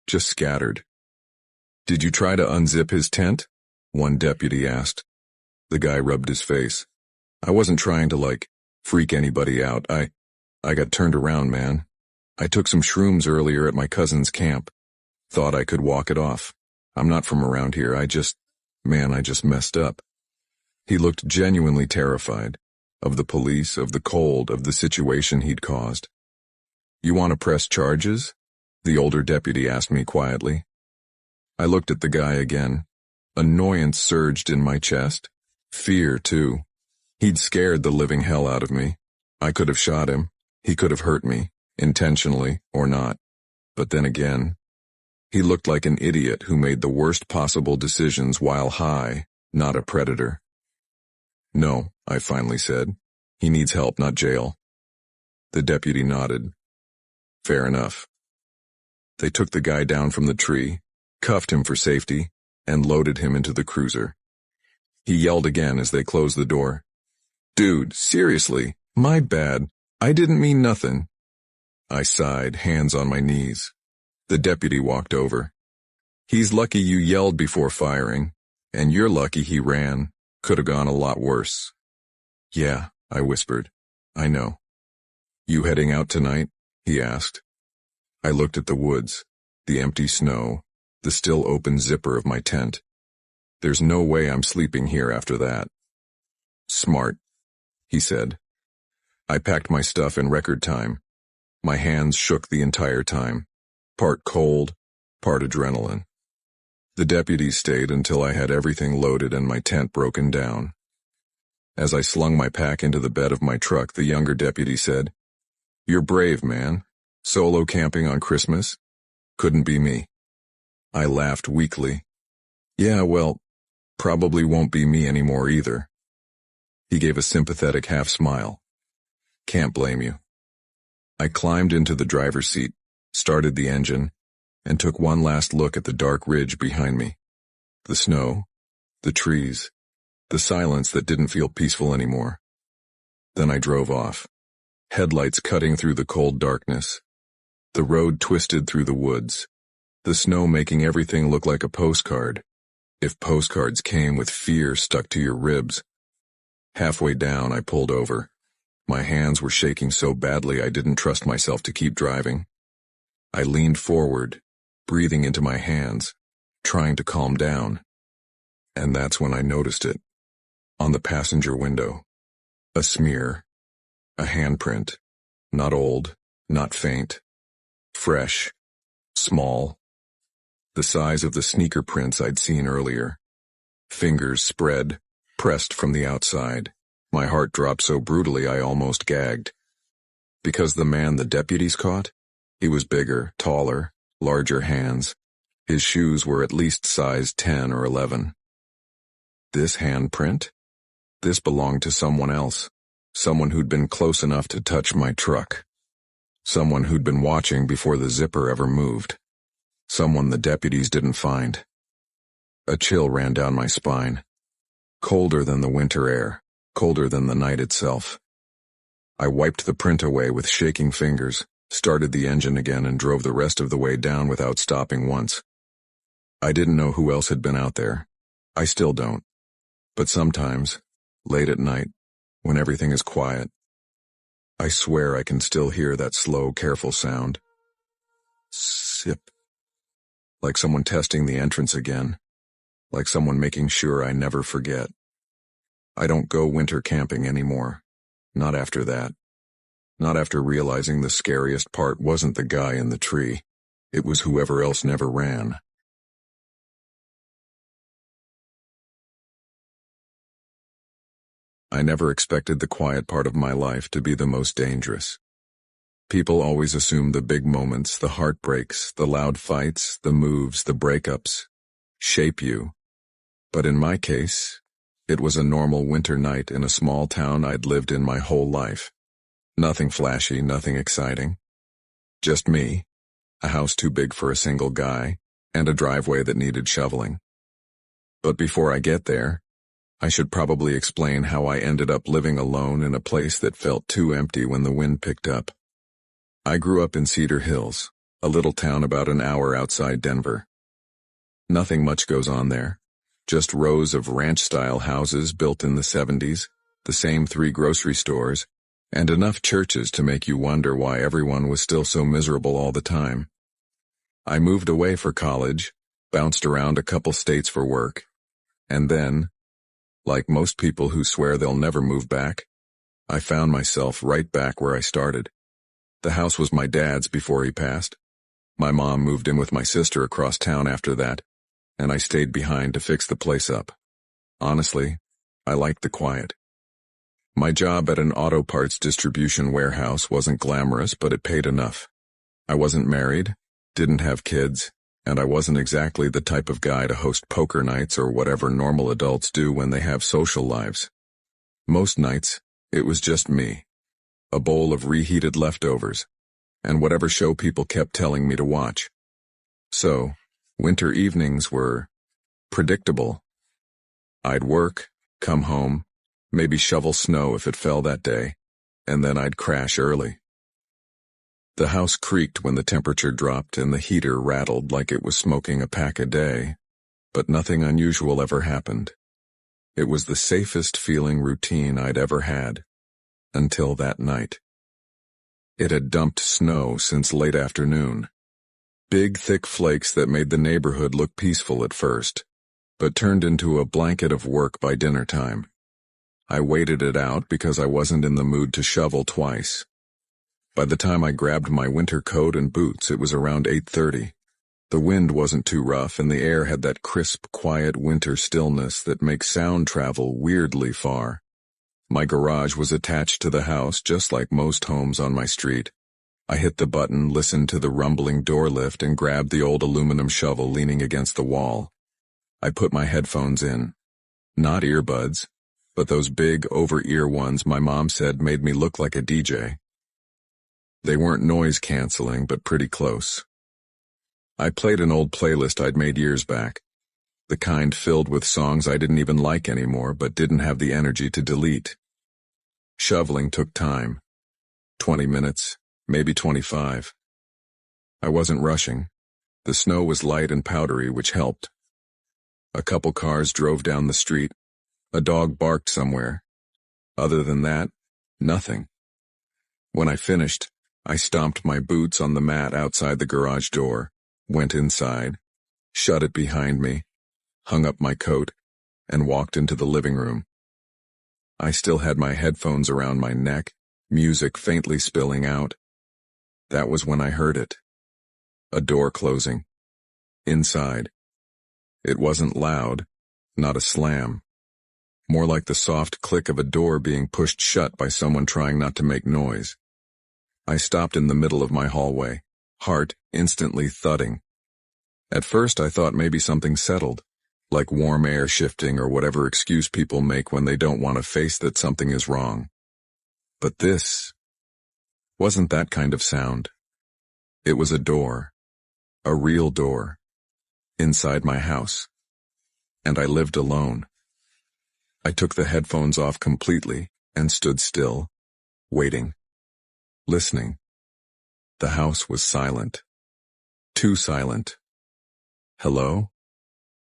just scattered. Did you try to unzip his tent? One deputy asked. The guy rubbed his face. I wasn't trying to, freak anybody out. I got turned around, man. I took some shrooms earlier at my cousin's camp. Thought I could walk it off. I'm not from around here. I just messed up. He looked genuinely terrified. Of the police, of the cold, of the situation he'd caused. You want to press charges? The older deputy asked me quietly. I looked at the guy again. Annoyance surged in my chest. Fear, too. He'd scared the living hell out of me. I could have shot him. He could have hurt me, intentionally or not. But then again, he looked like an idiot who made the worst possible decisions while high, not a predator. No, I finally said. He needs help, not jail. The deputy nodded. Fair enough. They took the guy down from the tree, cuffed him for safety, and loaded him into the cruiser. He yelled again as they closed the door. Dude, seriously, my bad. I didn't mean nothing. I sighed, hands on my knees. The deputy walked over. He's lucky you yelled before firing, and you're lucky he ran. Could have gone a lot worse. Yeah, I whispered. I know. You heading out tonight? He asked. I looked at the woods, the empty snow, the still open zipper of my tent. There's no way I'm sleeping here after that. Smart, he said. I packed my stuff in record time. My hands shook the entire time, part cold, part adrenaline. The deputies stayed until I had everything loaded and my tent broken down. As I slung my pack into the bed of my truck, the younger deputy said, You're brave, man. Solo camping on Christmas? Couldn't be me. I laughed weakly. Yeah, well, probably won't be me anymore either. He gave a sympathetic half smile. Can't blame you. I climbed into the driver's seat, started the engine, and took one last look at the dark ridge behind me. The snow, the trees, the silence that didn't feel peaceful anymore. Then I drove off, headlights cutting through the cold darkness. The road twisted through the woods, the snow making everything look like a postcard, if postcards came with fear stuck to your ribs. Halfway down, I pulled over. My hands were shaking so badly I didn't trust myself to keep driving. I leaned forward, breathing into my hands, trying to calm down. And that's when I noticed it. On the passenger window. A smear. A handprint. Not old, not faint. Fresh. Small. The size of the sneaker prints I'd seen earlier. Fingers spread, pressed from the outside. My heart dropped so brutally I almost gagged. Because the man the deputies caught? He was bigger, taller, larger hands. His shoes were at least size 10 or 11. This handprint? This belonged to someone else. Someone who'd been close enough to touch my truck. Someone who'd been watching before the zipper ever moved. Someone the deputies didn't find. A chill ran down my spine. Colder than the winter air, colder than the night itself. I wiped the print away with shaking fingers, started the engine again and drove the rest of the way down without stopping once. I didn't know who else had been out there. I still don't. But sometimes, late at night, when everything is quiet, I swear I can still hear that slow, careful sound. Sip. Like someone testing the entrance again. Like someone making sure I never forget. I don't go winter camping anymore. Not after that. Not after realizing the scariest part wasn't the guy in the tree. It was whoever else never ran. I never expected the quiet part of my life to be the most dangerous. People always assume the big moments, the heartbreaks, the loud fights, the moves, the breakups, shape you. But in my case, it was a normal winter night in a small town I'd lived in my whole life. Nothing flashy, nothing exciting. Just me, a house too big for a single guy, and a driveway that needed shoveling. But before I get there, I should probably explain how I ended up living alone in a place that felt too empty when the wind picked up. I grew up in Cedar Hills, a little town about an hour outside Denver. Nothing much goes on there. Just rows of ranch-style houses built in the 70s, the same 3 grocery stores, and enough churches to make you wonder why everyone was still so miserable all the time. I moved away for college, bounced around a couple states for work, and then, like most people who swear they'll never move back, I found myself right back where I started. The house was my dad's before he passed. My mom moved in with my sister across town after that, and I stayed behind to fix the place up. Honestly, I liked the quiet. My job at an auto parts distribution warehouse wasn't glamorous, but it paid enough. I wasn't married, didn't have kids, and I wasn't exactly the type of guy to host poker nights or whatever normal adults do when they have social lives. Most nights, it was just me. A bowl of reheated leftovers, and whatever show people kept telling me to watch. So, winter evenings were predictable. I'd work, come home, maybe shovel snow if it fell that day, and then I'd crash early. The house creaked when the temperature dropped and the heater rattled like it was smoking a pack a day, but nothing unusual ever happened. It was the safest feeling routine I'd ever had. Until that night. It had dumped snow since late afternoon. Big, thick flakes that made the neighborhood look peaceful at first, but turned into a blanket of work by dinner time. I waited it out because I wasn't in the mood to shovel twice. By the time I grabbed my winter coat and boots, it was around 8:30. The wind wasn't too rough and the air had that crisp, quiet winter stillness that makes sound travel weirdly far. My garage was attached to the house just like most homes on my street. I hit the button, listened to the rumbling door lift, and grabbed the old aluminum shovel leaning against the wall. I put my headphones in. Not earbuds, but those big over-ear ones my mom said made me look like a DJ. They weren't noise-canceling, but pretty close. I played an old playlist I'd made years back. The kind filled with songs I didn't even like anymore but didn't have the energy to delete. Shoveling took time. 20 minutes, maybe 25. I wasn't rushing. The snow was light and powdery, which helped. A couple cars drove down the street. A dog barked somewhere. Other than that, nothing. When I finished, I stomped my boots on the mat outside the garage door, went inside, shut it behind me, hung up my coat, and walked into the living room. I still had my headphones around my neck, music faintly spilling out. That was when I heard it. A door closing. Inside. It wasn't loud, not a slam. More like the soft click of a door being pushed shut by someone trying not to make noise. I stopped in the middle of my hallway, heart instantly thudding. At first I thought maybe something settled, like warm air shifting or whatever excuse people make when they don't want to face that something is wrong. But this wasn't that kind of sound. It was a door. A real door. Inside my house. And I lived alone. I took the headphones off completely and stood still, waiting, listening. The house was silent. Too silent. "Hello?"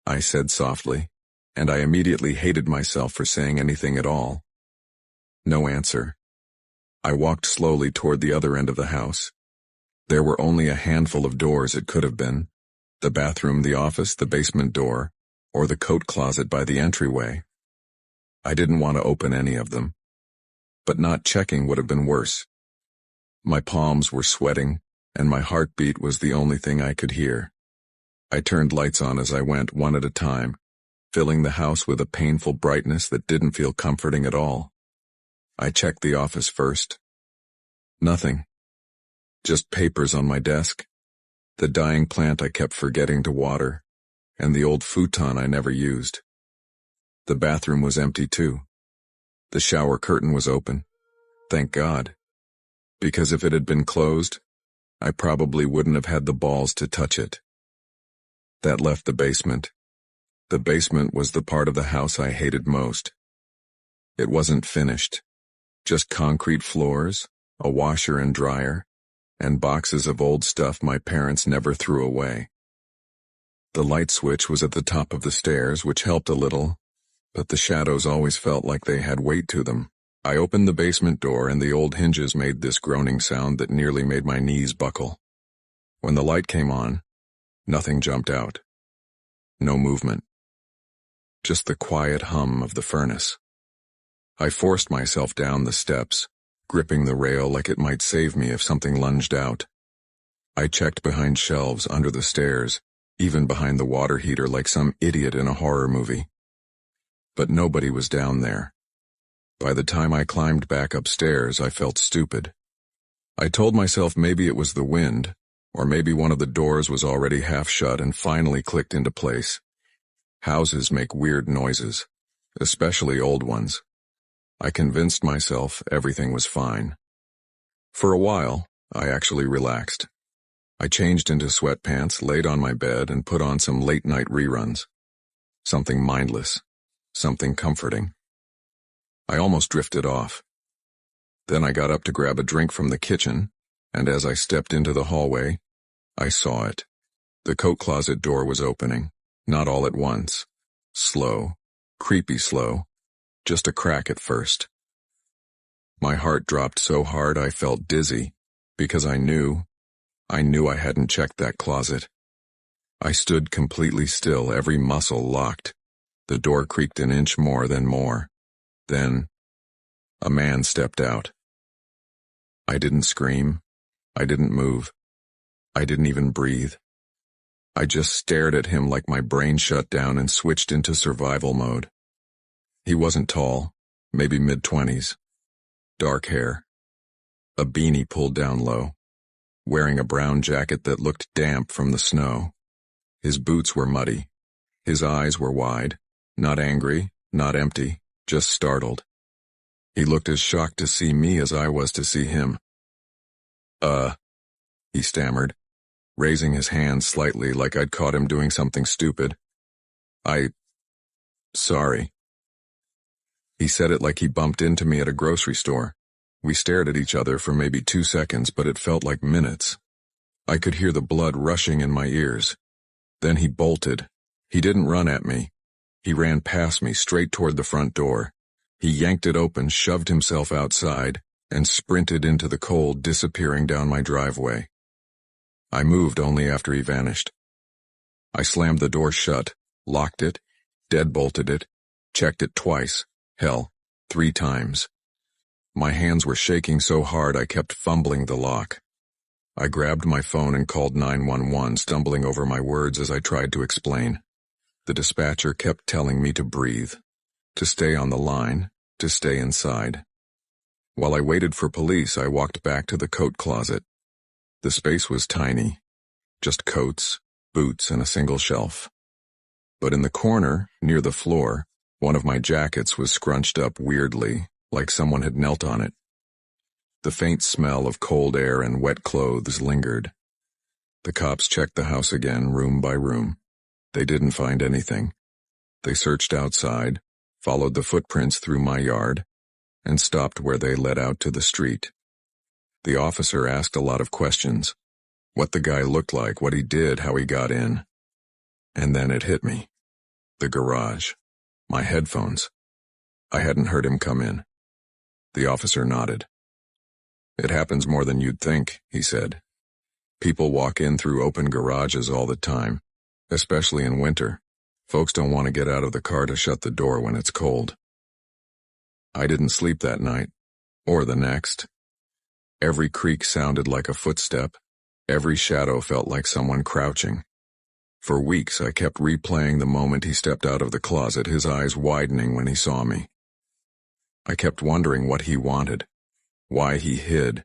I said softly, and I immediately hated myself for saying anything at all. No answer. I walked slowly toward the other end of the house. There were only a handful of doors it could have been. The bathroom, the office, the basement door, or the coat closet by the entryway. I didn't want to open any of them. But not checking would have been worse. My palms were sweating, and my heartbeat was the only thing I could hear. I turned lights on as I went, one at a time, filling the house with a painful brightness that didn't feel comforting at all. I checked the office first. Nothing. Just papers on my desk, the dying plant I kept forgetting to water, and the old futon I never used. The bathroom was empty too. The shower curtain was open. Thank God. Because if it had been closed, I probably wouldn't have had the balls to touch it. That left the basement. The basement was the part of the house I hated most. It wasn't finished. Just concrete floors, a washer and dryer, and boxes of old stuff my parents never threw away. The light switch was at the top of the stairs, which helped a little, but the shadows always felt like they had weight to them. I opened the basement door and the old hinges made this groaning sound that nearly made my knees buckle. When the light came on, nothing jumped out. No movement. Just the quiet hum of the furnace. I forced myself down the steps, gripping the rail like it might save me if something lunged out. I checked behind shelves under the stairs, even behind the water heater like some idiot in a horror movie. But nobody was down there. By the time I climbed back upstairs, I felt stupid. I told myself maybe it was the wind, or maybe one of the doors was already half shut and finally clicked into place. Houses make weird noises, especially old ones. I convinced myself everything was fine. For a while, I actually relaxed. I changed into sweatpants, laid on my bed, and put on some late-night reruns. Something mindless, something comforting. I almost drifted off. Then I got up to grab a drink from the kitchen, and as I stepped into the hallway, I saw it. The coat closet door was opening, not all at once. Slow, creepy slow, just a crack at first. My heart dropped so hard I felt dizzy, because I knew I hadn't checked that closet. I stood completely still, every muscle locked. The door creaked an inch more, then more. Then, a man stepped out. I didn't scream. I didn't move. I didn't even breathe. I just stared at him like my brain shut down and switched into survival mode. He wasn't tall, maybe mid-20s. Dark hair. A beanie pulled down low. Wearing a brown jacket that looked damp from the snow. His boots were muddy. His eyes were wide, not angry, not empty, just startled. He looked as shocked to see me as I was to see him. He stammered, raising his hand slightly like I'd caught him doing something stupid. Sorry. He said it like he bumped into me at a grocery store. We stared at each other for maybe 2 seconds, but it felt like minutes. I could hear the blood rushing in my ears. Then he bolted. He didn't run at me. He ran past me straight toward the front door, He yanked it open, shoved himself outside, and sprinted into the cold, disappearing down my driveway. I moved only after he vanished. I slammed the door shut, locked it, deadbolted it, checked it twice, hell, 3 times. My hands were shaking so hard I kept fumbling the lock. I grabbed my phone and called 911, stumbling over my words as I tried to explain. The dispatcher kept telling me to breathe, to stay on the line, to stay inside. While I waited for police, I walked back to the coat closet. The space was tiny, just coats, boots, and a single shelf. But in the corner, near the floor, one of my jackets was scrunched up weirdly, like someone had knelt on it. The faint smell of cold air and wet clothes lingered. The cops checked the house again, room by room. They didn't find anything. They searched outside, followed the footprints through my yard, and stopped where they led out to the street. The officer asked a lot of questions. What the guy looked like, what he did, how he got in. And then it hit me. The garage. My headphones. I hadn't heard him come in. The officer nodded. It happens more than you'd think, he said. People walk in through open garages all the time, especially in winter. Folks don't want to get out of the car to shut the door when it's cold. I didn't sleep that night, or the next. Every creak sounded like a footstep. Every shadow felt like someone crouching. For weeks I kept replaying the moment he stepped out of the closet, his eyes widening when he saw me. I kept wondering what he wanted, why he hid,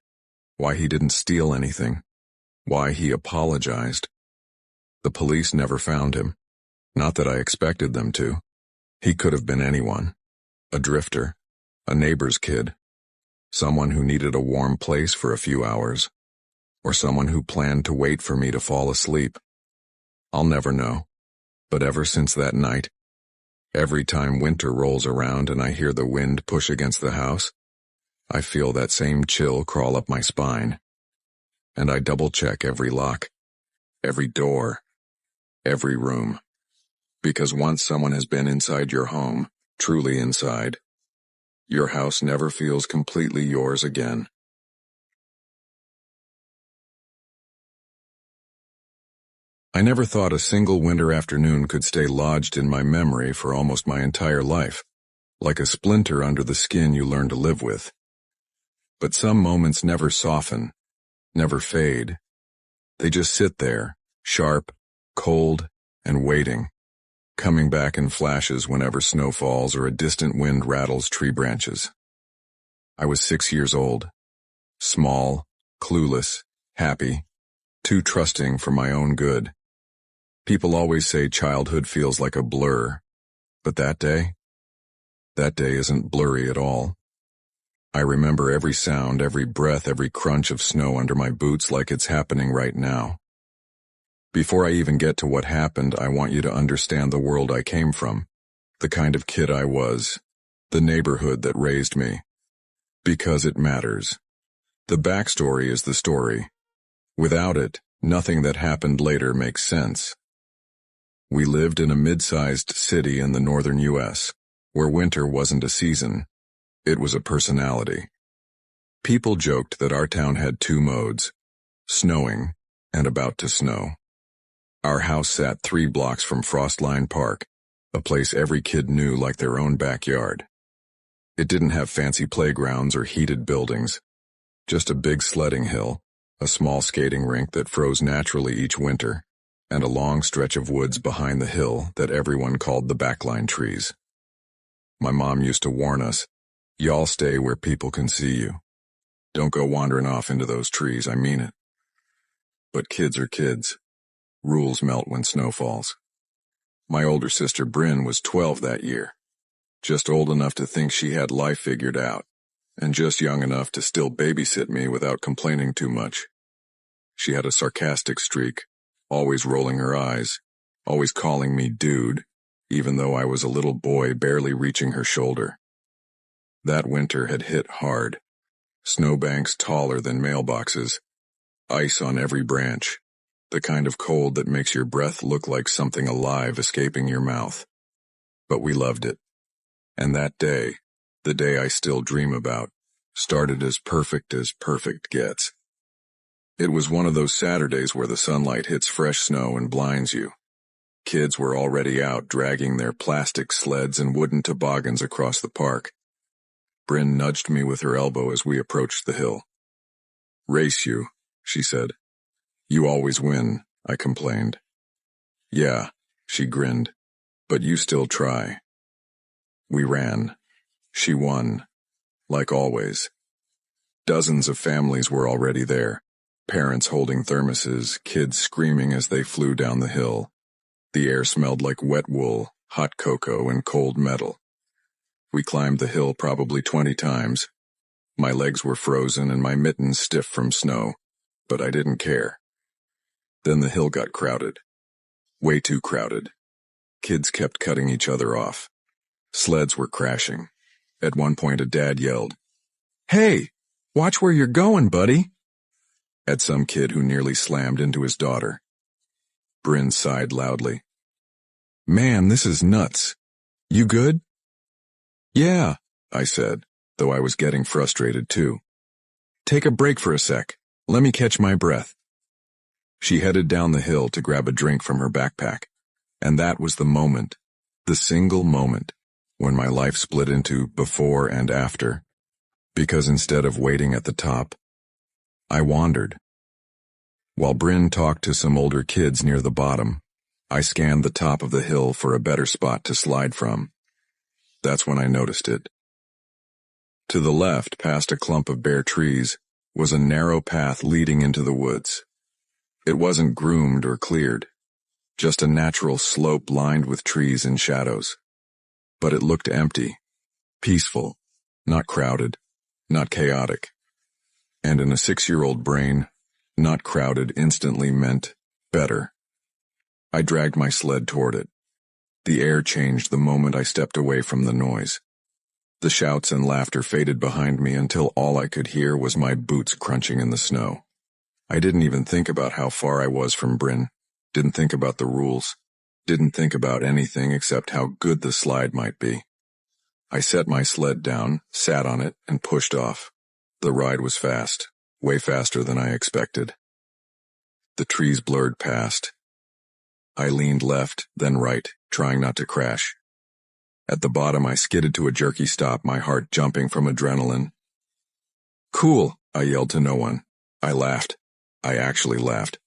why he didn't steal anything, why he apologized. The police never found him. Not that I expected them to. He could have been anyone. A drifter, a neighbor's kid, someone who needed a warm place for a few hours, or someone who planned to wait for me to fall asleep. I'll never know. But ever since that night, every time winter rolls around and I hear the wind push against the house, I feel that same chill crawl up my spine. And I double-check every lock, every door, every room. Because once someone has been inside your home, truly inside, your house never feels completely yours again. I never thought a single winter afternoon could stay lodged in my memory for almost my entire life, like a splinter under the skin you learn to live with. But some moments never soften, never fade. They just sit there, sharp, cold, and waiting, coming back in flashes whenever snow falls or a distant wind rattles tree branches. I was 6 years old, small, clueless, happy, too trusting for my own good. People always say childhood feels like a blur, but that day isn't blurry at all. I remember every sound, every breath, every crunch of snow under my boots like it's happening right now. Before I even get to what happened, I want you to understand the world I came from, the kind of kid I was, the neighborhood that raised me. Because it matters. The backstory is the story. Without it, nothing that happened later makes sense. We lived in a mid-sized city in the northern U.S., where winter wasn't a season. It was a personality. People joked that our town had 2 modes, snowing and about to snow. Our house sat 3 blocks from Frostline Park, a place every kid knew like their own backyard. It didn't have fancy playgrounds or heated buildings, just a big sledding hill, a small skating rink that froze naturally each winter, and a long stretch of woods behind the hill that everyone called the backline trees. My mom used to warn us, "Y'all stay where people can see you. Don't go wandering off into those trees, I mean it." But kids are kids. Rules melt when snow falls. My older sister Bryn was 12 that year, just old enough to think she had life figured out, and just young enough to still babysit me without complaining too much. She had a sarcastic streak, always rolling her eyes, always calling me dude, even though I was a little boy barely reaching her shoulder. That winter had hit hard. Snowbanks taller than mailboxes, ice on every branch, the kind of cold that makes your breath look like something alive escaping your mouth. But we loved it. And that day, The day I still dream about started as perfect gets. It was one of those Saturdays where the sunlight hits fresh snow and blinds you. Kids were already out dragging their plastic sleds and wooden toboggans across the park. Bryn nudged me with her elbow as we approached the hill. "Race you," she said. "You always win," I complained. "Yeah," she grinned, "but you still try." We ran. She won, like always. Dozens of families were already there, parents holding thermoses, kids screaming as they flew down the hill. The air smelled like wet wool, hot cocoa, and cold metal. We climbed the hill probably 20 times. My legs were frozen and my mittens stiff from snow, but I didn't care. Then the hill got crowded. Way too crowded. Kids kept cutting each other off. Sleds were crashing. At one point a dad yelled, "Hey, watch where you're going, buddy," at some kid who nearly slammed into his daughter. Bryn sighed loudly. "Man, this is nuts. You good?" "Yeah," I said, though I was getting frustrated too. "Take a break for a sec. Let me catch my breath." She headed down the hill to grab a drink from her backpack, and that was the moment, the single moment, when my life split into before and after, because instead of waiting at the top, I wandered. While Bryn talked to some older kids near the bottom, I scanned the top of the hill for a better spot to slide from. That's when I noticed it. To the left, past a clump of bare trees, was a narrow path leading into the woods. It wasn't groomed or cleared, just a natural slope lined with trees and shadows. But it looked empty, peaceful, not crowded, not chaotic. And in a 6-year-old brain, not crowded instantly meant better. I dragged my sled toward it. The air changed the moment I stepped away from the noise. The shouts and laughter faded behind me until all I could hear was my boots crunching in the snow. I didn't even think about how far I was from Bryn, didn't think about the rules, didn't think about anything except how good the slide might be. I set my sled down, sat on it, and pushed off. The ride was fast, way faster than I expected. The trees blurred past. I leaned left, then right, trying not to crash. At the bottom, I skidded to a jerky stop, my heart jumping from adrenaline. "Cool," I yelled to no one. I laughed. I actually laughed.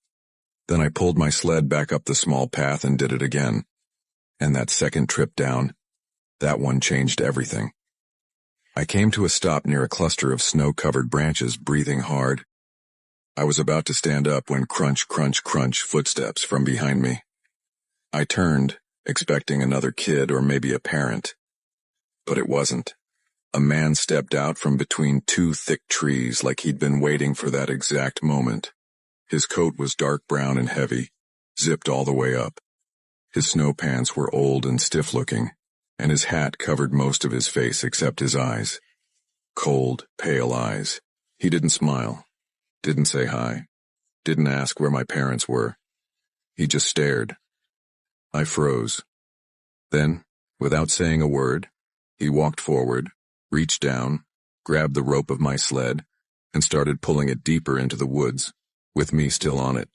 Then I pulled my sled back up the small path and did it again. And that second trip down, that one changed everything. I came to a stop near a cluster of snow-covered branches, breathing hard. I was about to stand up when crunch, crunch, crunch footsteps from behind me. I turned, expecting another kid or maybe a parent. But it wasn't. A man stepped out from between two thick trees like he'd been waiting for that exact moment. His coat was dark brown and heavy, zipped all the way up. His snow pants were old and stiff-looking, and his hat covered most of his face except his eyes. Cold, pale eyes. He didn't smile, didn't say hi, didn't ask where my parents were. He just stared. I froze. Then, without saying a word, he walked forward, reached down, grabbed the rope of my sled, and started pulling it deeper into the woods, with me still on it.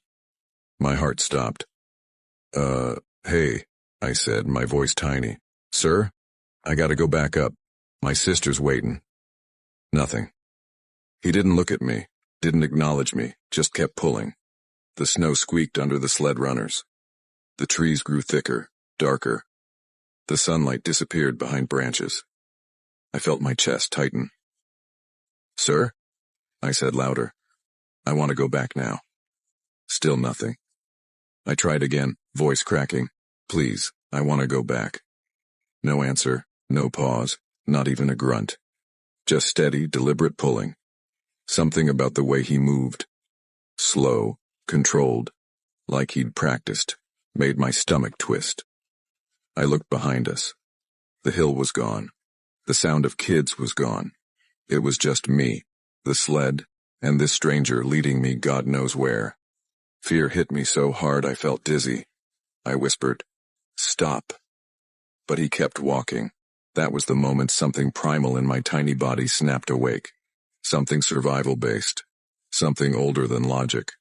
My heart stopped. Hey, I said, my voice tiny. "Sir? I gotta go back up. My sister's waiting." Nothing. He didn't look at me, didn't acknowledge me, just kept pulling. The snow squeaked under the sled runners. The trees grew thicker, darker. The sunlight disappeared behind branches. I felt my chest tighten. "Sir?" I said louder. "I want to go back now." Still nothing. I tried again, voice cracking. "Please, I want to go back." No answer, no pause, not even a grunt. Just steady, deliberate pulling. Something about the way he moved. Slow, controlled, like he'd practiced, made my stomach twist. I looked behind us. The hill was gone. The sound of kids was gone. It was just me, the sled, and this stranger leading me God knows where. Fear hit me so hard I felt dizzy. I whispered, "Stop." But he kept walking. That was the moment something primal in my tiny body snapped awake. Something survival-based. Something older than logic.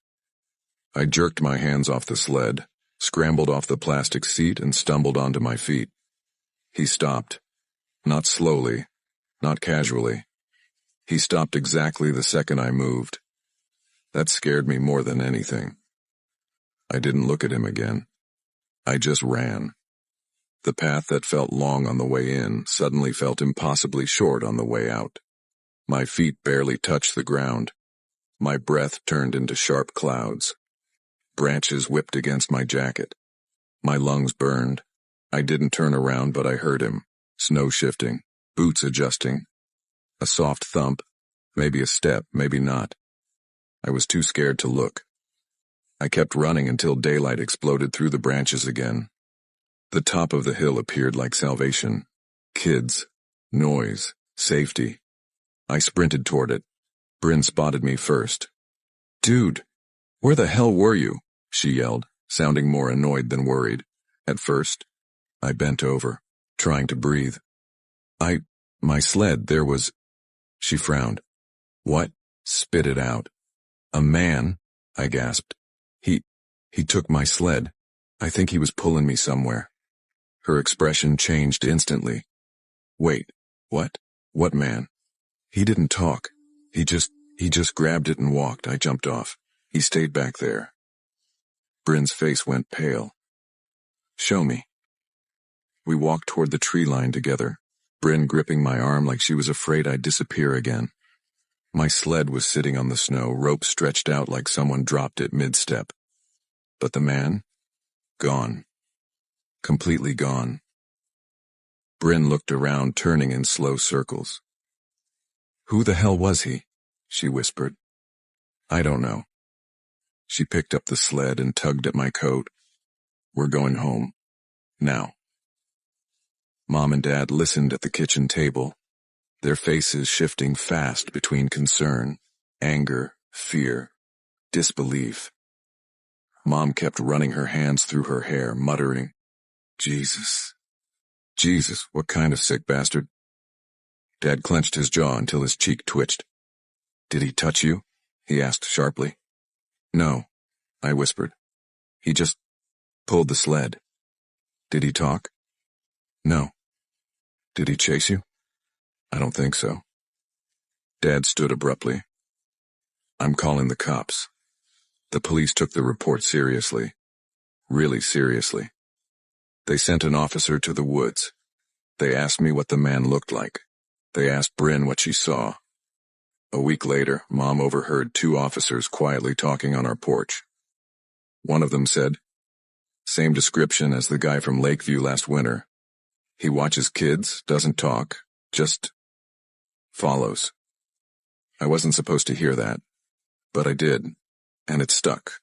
I jerked my hands off the sled, scrambled off the plastic seat, and stumbled onto my feet. He stopped. Not slowly, not casually. He stopped exactly the second I moved. That scared me more than anything. I didn't look at him again. I just ran. The path that felt long on the way in suddenly felt impossibly short on the way out. My feet barely touched the ground. My breath turned into sharp clouds. Branches whipped against my jacket. My lungs burned. I didn't turn around, but I heard him. Snow shifting, boots adjusting. A soft thump, maybe a step, maybe not. I was too scared to look. I kept running until daylight exploded through the branches again. The top of the hill appeared like salvation. Kids, noise, safety. I sprinted toward it. Bryn spotted me first. "Dude, where the hell were you?" she yelled, sounding more annoyed than worried. At first, I bent over, trying to breathe. My sled, there was..." She frowned. "What?" "Spit it out." "A man," I gasped. He took my sled. I think he was pulling me somewhere." Her expression changed instantly. "Wait, what? What man?" "He didn't talk. He just grabbed it and walked." I jumped off. "He stayed back there." Bryn's face went pale. "Show me." We walked toward the tree line together, Bryn gripping my arm like she was afraid I'd disappear again. My sled was sitting on the snow, rope stretched out like someone dropped it mid-step. But the man? Gone. Completely gone. Bryn looked around, turning in slow circles. "Who the hell was he?" she whispered. "I don't know." She picked up the sled and tugged at my coat. "We're going home. Now." Mom and Dad listened at the kitchen table, their faces shifting fast between concern, anger, fear, disbelief. Mom kept running her hands through her hair, muttering, "Jesus. Jesus, what kind of sick bastard?" Dad clenched his jaw until his cheek twitched. "Did he touch you?" he asked sharply. "No," I whispered. "He just pulled the sled." "Did he talk?" "No." "Did he chase you?" "I don't think so." Dad stood abruptly. "I'm calling the cops." The police took the report seriously. Really seriously. They sent an officer to the woods. They asked me what the man looked like. They asked Bryn what she saw. A week later, Mom overheard two officers quietly talking on our porch. One of them said, "Same description as the guy from Lakeview last winter. He watches kids, doesn't talk, just follows." I wasn't supposed to hear that, but I did, and it stuck.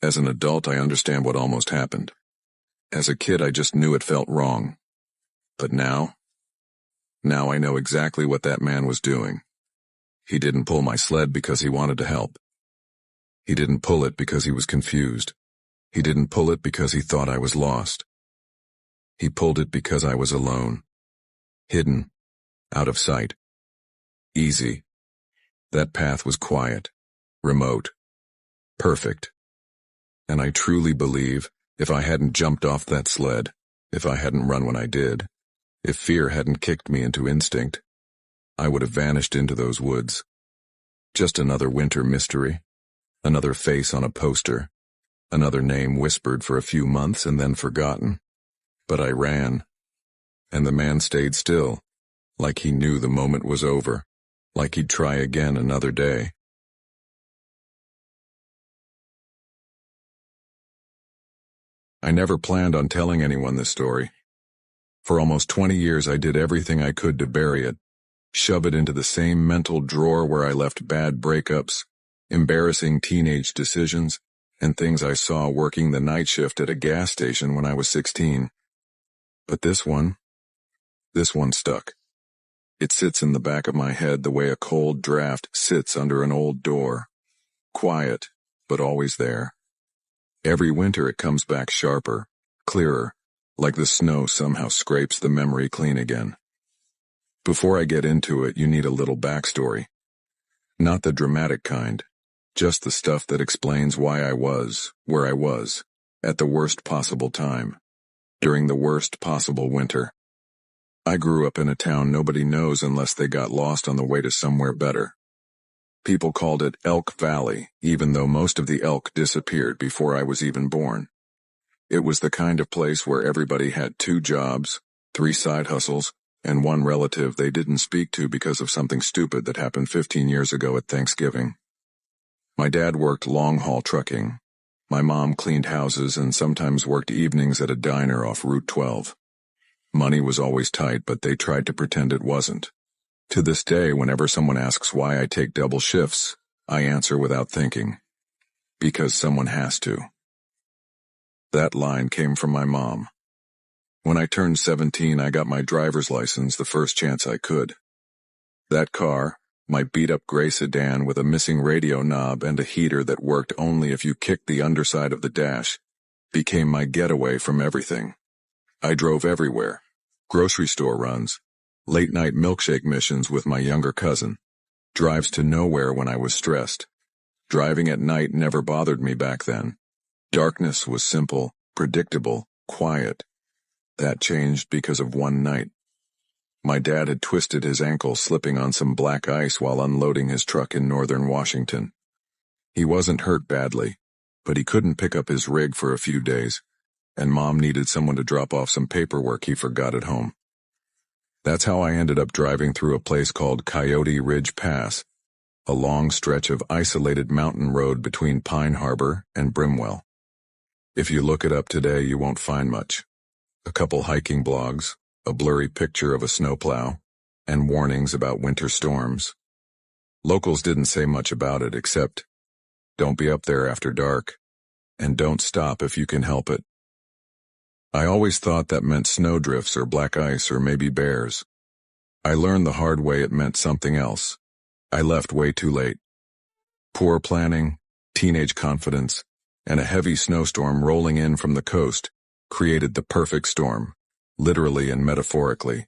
As an adult, I understand what almost happened. As a kid, I just knew it felt wrong. But now I know exactly what that man was doing. He didn't pull my sled because he wanted to help. He didn't pull it because he was confused. He didn't pull it because he thought I was lost. He pulled it because I was alone. Hidden. Out of sight. Easy. That path was quiet. Remote. Perfect. And I truly believe, if I hadn't jumped off that sled, if I hadn't run when I did, if fear hadn't kicked me into instinct, I would have vanished into those woods. Just another winter mystery. Another face on a poster. Another name whispered for a few months and then forgotten. But I ran. And the man stayed still, like he knew the moment was over, like he'd try again another day. I never planned on telling anyone this story. For almost 20 years I did everything I could to bury it, shove it into the same mental drawer where I left bad breakups, embarrassing teenage decisions, and things I saw working the night shift at a gas station when I was 16. But this one stuck. It sits in the back of my head the way a cold draft sits under an old door. Quiet, but always there. Every winter it comes back sharper, clearer, like the snow somehow scrapes the memory clean again. Before I get into it, you need a little backstory. Not the dramatic kind, just the stuff that explains why I was where I was, at the worst possible time, during the worst possible winter. I grew up in a town nobody knows unless they got lost on the way to somewhere better. People called it Elk Valley, even though most of the elk disappeared before I was even born. It was the kind of place where everybody had 2 jobs, 3 side hustles, and 1 relative they didn't speak to because of something stupid that happened 15 years ago at Thanksgiving. My dad worked long-haul trucking. My mom cleaned houses and sometimes worked evenings at a diner off Route 12. Money was always tight, but they tried to pretend it wasn't. To this day, whenever someone asks why I take double shifts, I answer without thinking. Because someone has to. That line came from my mom. When I turned 17, I got my driver's license the first chance I could. That car, my beat-up gray sedan with a missing radio knob and a heater that worked only if you kicked the underside of the dash, became my getaway from everything. I drove everywhere. Grocery store runs, late-night milkshake missions with my younger cousin, drives to nowhere when I was stressed. Driving at night never bothered me back then. Darkness was simple, predictable, quiet. That changed because of one night. My dad had twisted his ankle slipping on some black ice while unloading his truck in northern Washington. He wasn't hurt badly, but he couldn't pick up his rig for a few days, and Mom needed someone to drop off some paperwork he forgot at home. That's how I ended up driving through a place called Coyote Ridge Pass, a long stretch of isolated mountain road between Pine Harbor and Brimwell. If you look it up today, you won't find much. A couple hiking blogs, a blurry picture of a snowplow, and warnings about winter storms. Locals didn't say much about it except, don't be up there after dark, and don't stop if you can help it. I always thought that meant snowdrifts or black ice or maybe bears. I learned the hard way it meant something else. I left way too late. Poor planning, teenage confidence, and a heavy snowstorm rolling in from the coast created the perfect storm, literally and metaphorically.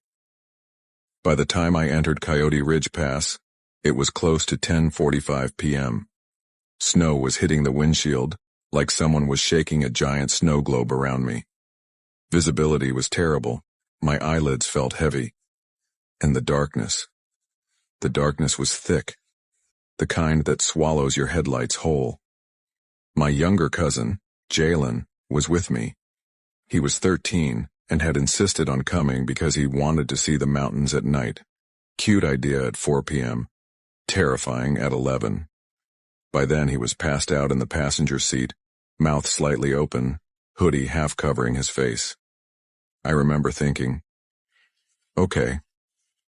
By the time I entered Coyote Ridge Pass, it was close to 10:45 p.m. Snow was hitting the windshield, like someone was shaking a giant snow globe around me. Visibility was terrible, my eyelids felt heavy. And the darkness was thick, the kind that swallows your headlights whole. My younger cousin, Jalen, was with me. He was 13 and had insisted on coming because he wanted to see the mountains at night. Cute idea at 4 p.m., terrifying at 11. By then he was passed out in the passenger seat, mouth slightly open, hoodie half covering his face. I remember thinking, okay,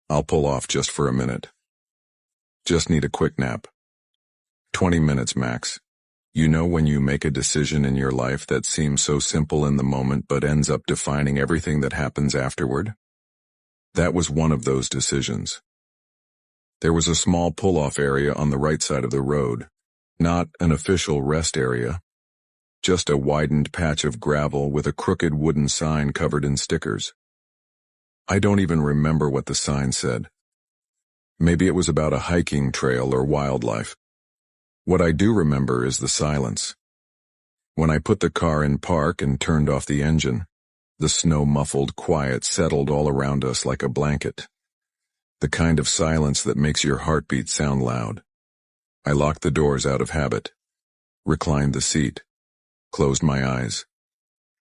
I'll pull off just for a minute. Just need a quick nap. 20 minutes max. You know when you make a decision in your life that seems so simple in the moment but ends up defining everything that happens afterward? That was one of those decisions. There was a small pull-off area on the right side of the road, not an official rest area, just a widened patch of gravel with a crooked wooden sign covered in stickers. I don't even remember what the sign said. Maybe it was about a hiking trail or wildlife. What I do remember is the silence. When I put the car in park and turned off the engine, the snow-muffled quiet settled all around us like a blanket. The kind of silence that makes your heartbeat sound loud. I locked the doors out of habit, reclined the seat, closed my eyes.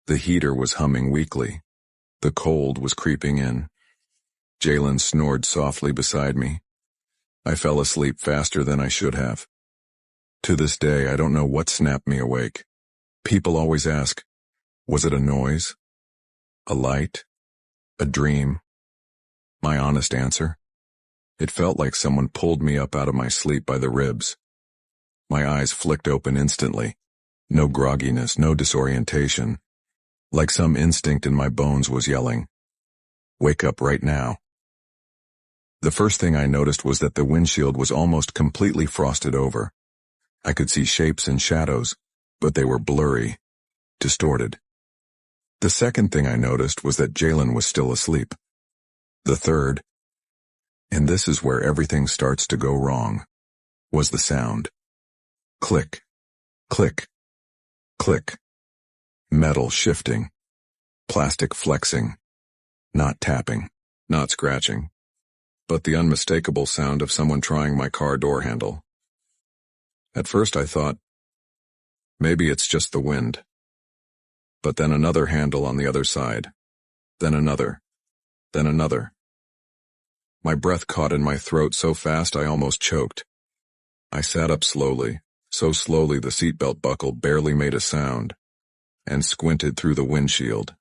The heater was humming weakly. The cold was creeping in. Jalen snored softly beside me. I fell asleep faster than I should have. To this day, I don't know what snapped me awake. People always ask, was it a noise? A light? A dream? My honest answer? It felt like someone pulled me up out of my sleep by the ribs. My eyes flicked open instantly. No grogginess, no disorientation. Like some instinct in my bones was yelling, wake up right now. The first thing I noticed was that the windshield was almost completely frosted over. I could see shapes and shadows, but they were blurry, distorted. The second thing I noticed was that Jalen was still asleep. The third, and this is where everything starts to go wrong, was the sound. Click, click, click. Metal shifting. Plastic flexing. Not tapping, not scratching, but the unmistakable sound of someone trying my car door handle. At first I thought, maybe it's just the wind. But then another handle on the other side. Then another. Then another. My breath caught in my throat so fast I almost choked. I sat up slowly, so slowly the seatbelt buckle barely made a sound, and squinted through the windshield.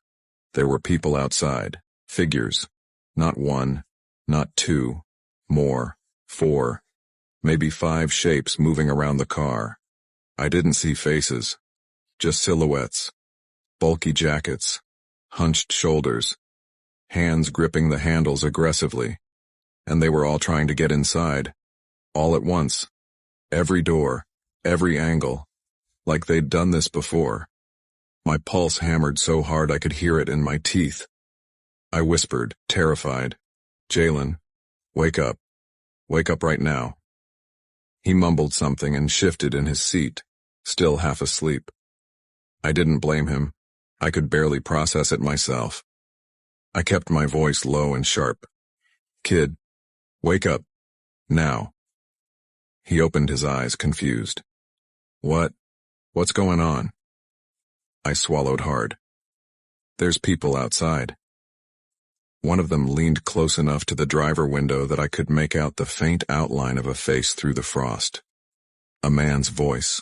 There were people outside, figures. Not one, not two, more, 4, maybe 5 shapes moving around the car. I didn't see faces, just silhouettes, bulky jackets, hunched shoulders, hands gripping the handles aggressively, and they were all trying to get inside, all at once, every door, every angle, like they'd done this before. My pulse hammered so hard I could hear it in my teeth. I whispered, terrified, "Jalen, wake up. Wake up right now." He mumbled something and shifted in his seat, still half asleep. I didn't blame him. I could barely process it myself. I kept my voice low and sharp. "Kid, wake up. Now." He opened his eyes, confused. What's going on?" I swallowed hard. "There's people outside." One of them leaned close enough to the driver window that I could make out the faint outline of a face through the frost. A man's voice,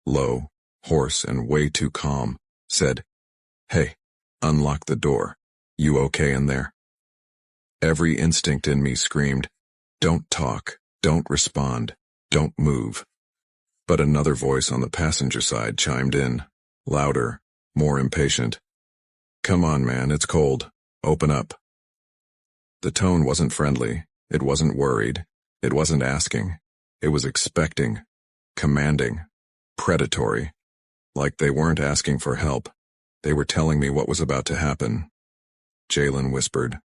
low, hoarse, and way too calm, said, "Hey, unlock the door. You okay in there?" Every instinct in me screamed, "Don't talk, don't respond, don't move." But another voice on the passenger side chimed in, louder, more impatient. "Come on, man, it's cold. Open up." The tone wasn't friendly, it wasn't worried, it wasn't asking, it was expecting, commanding, predatory. Like they weren't asking for help, they were telling me what was about to happen. Jalen whispered,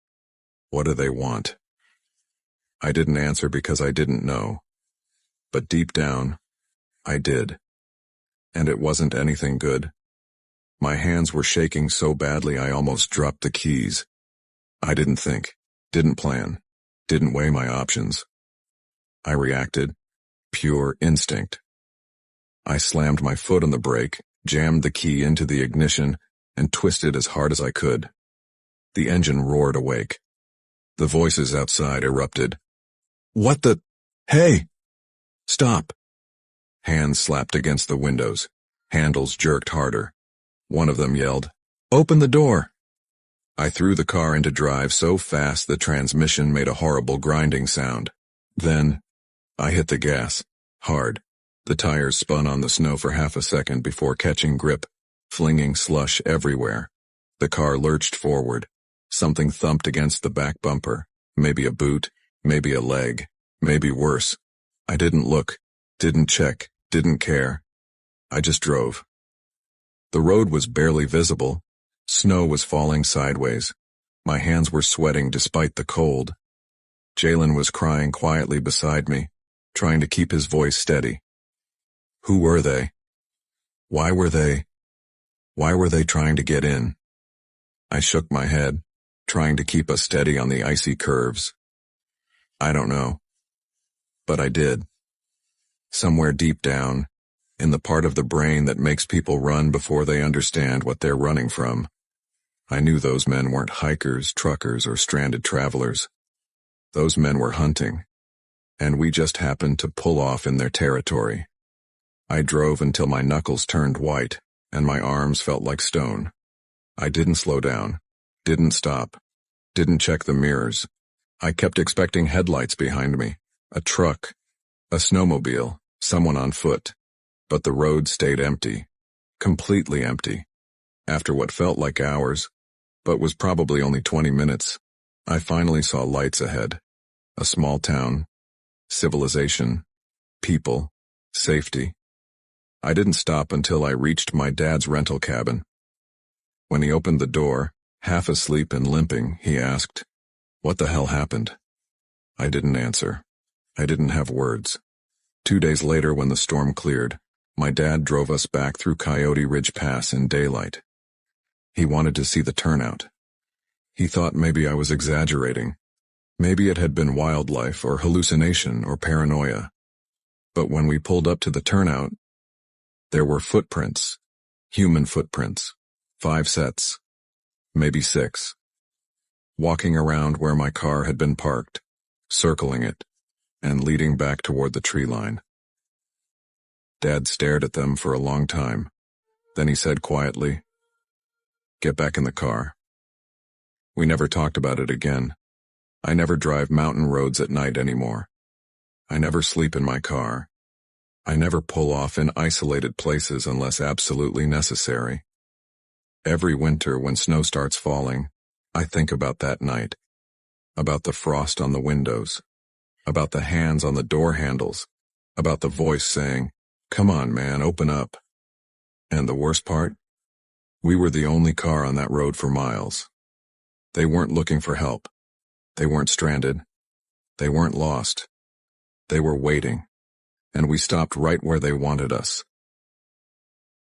"What do they want?" I didn't answer because I didn't know. But deep down, I did. And it wasn't anything good. My hands were shaking so badly I almost dropped the keys. I didn't think, didn't plan, didn't weigh my options. I reacted, pure instinct. I slammed my foot on the brake, jammed the key into the ignition, and twisted as hard as I could. The engine roared awake. The voices outside erupted. "What the? Hey! Stop!" Hands slapped against the windows. Handles jerked harder. One of them yelled, "Open the door!" I threw the car into drive so fast the transmission made a horrible grinding sound. Then, I hit the gas, hard. The tires spun on the snow for half a second before catching grip, flinging slush everywhere. The car lurched forward. Something thumped against the back bumper. Maybe a boot, maybe a leg, maybe worse. I didn't look, didn't check, didn't care. I just drove. The road was barely visible. Snow was falling sideways. My hands were sweating despite the cold. Jalen was crying quietly beside me, trying to keep his voice steady. Who were they? Why were they trying to get in? I shook my head, trying to keep us steady on the icy curves. I don't know. But I did. Somewhere deep down, in the part of the brain that makes people run before they understand what they're running from, I knew those men weren't hikers, truckers, or stranded travelers. Those men were hunting, and we just happened to pull off in their territory. I drove until my knuckles turned white, and my arms felt like stone. I didn't slow down, didn't stop, didn't check the mirrors. I kept expecting headlights behind me, a truck, a snowmobile, someone on foot. But the road stayed empty, completely empty. After what felt like hours, but was probably only 20 minutes, I finally saw lights ahead. A small town, civilization, people, safety. I didn't stop until I reached my dad's rental cabin. When he opened the door, half asleep and limping, he asked, "What the hell happened?" I didn't answer. I didn't have words. 2 days later, when the storm cleared, my dad drove us back through Coyote Ridge Pass in daylight. He wanted to see the turnout. He thought maybe I was exaggerating. Maybe it had been wildlife or hallucination or paranoia. But when we pulled up to the turnout, there were footprints, human footprints, 5 sets, maybe 6, walking around where my car had been parked, circling it, and leading back toward the tree line. Dad stared at them for a long time. Then he said quietly, "Get back in the car." We never talked about it again. I never drive mountain roads at night anymore. I never sleep in my car. I never pull off in isolated places unless absolutely necessary. Every winter when snow starts falling, I think about that night, about the frost on the windows, about the hands on the door handles, about the voice saying, "Come on, man, open up." And the worst part? We were the only car on that road for miles. They weren't looking for help. They weren't stranded. They weren't lost. They were waiting. And we stopped right where they wanted us.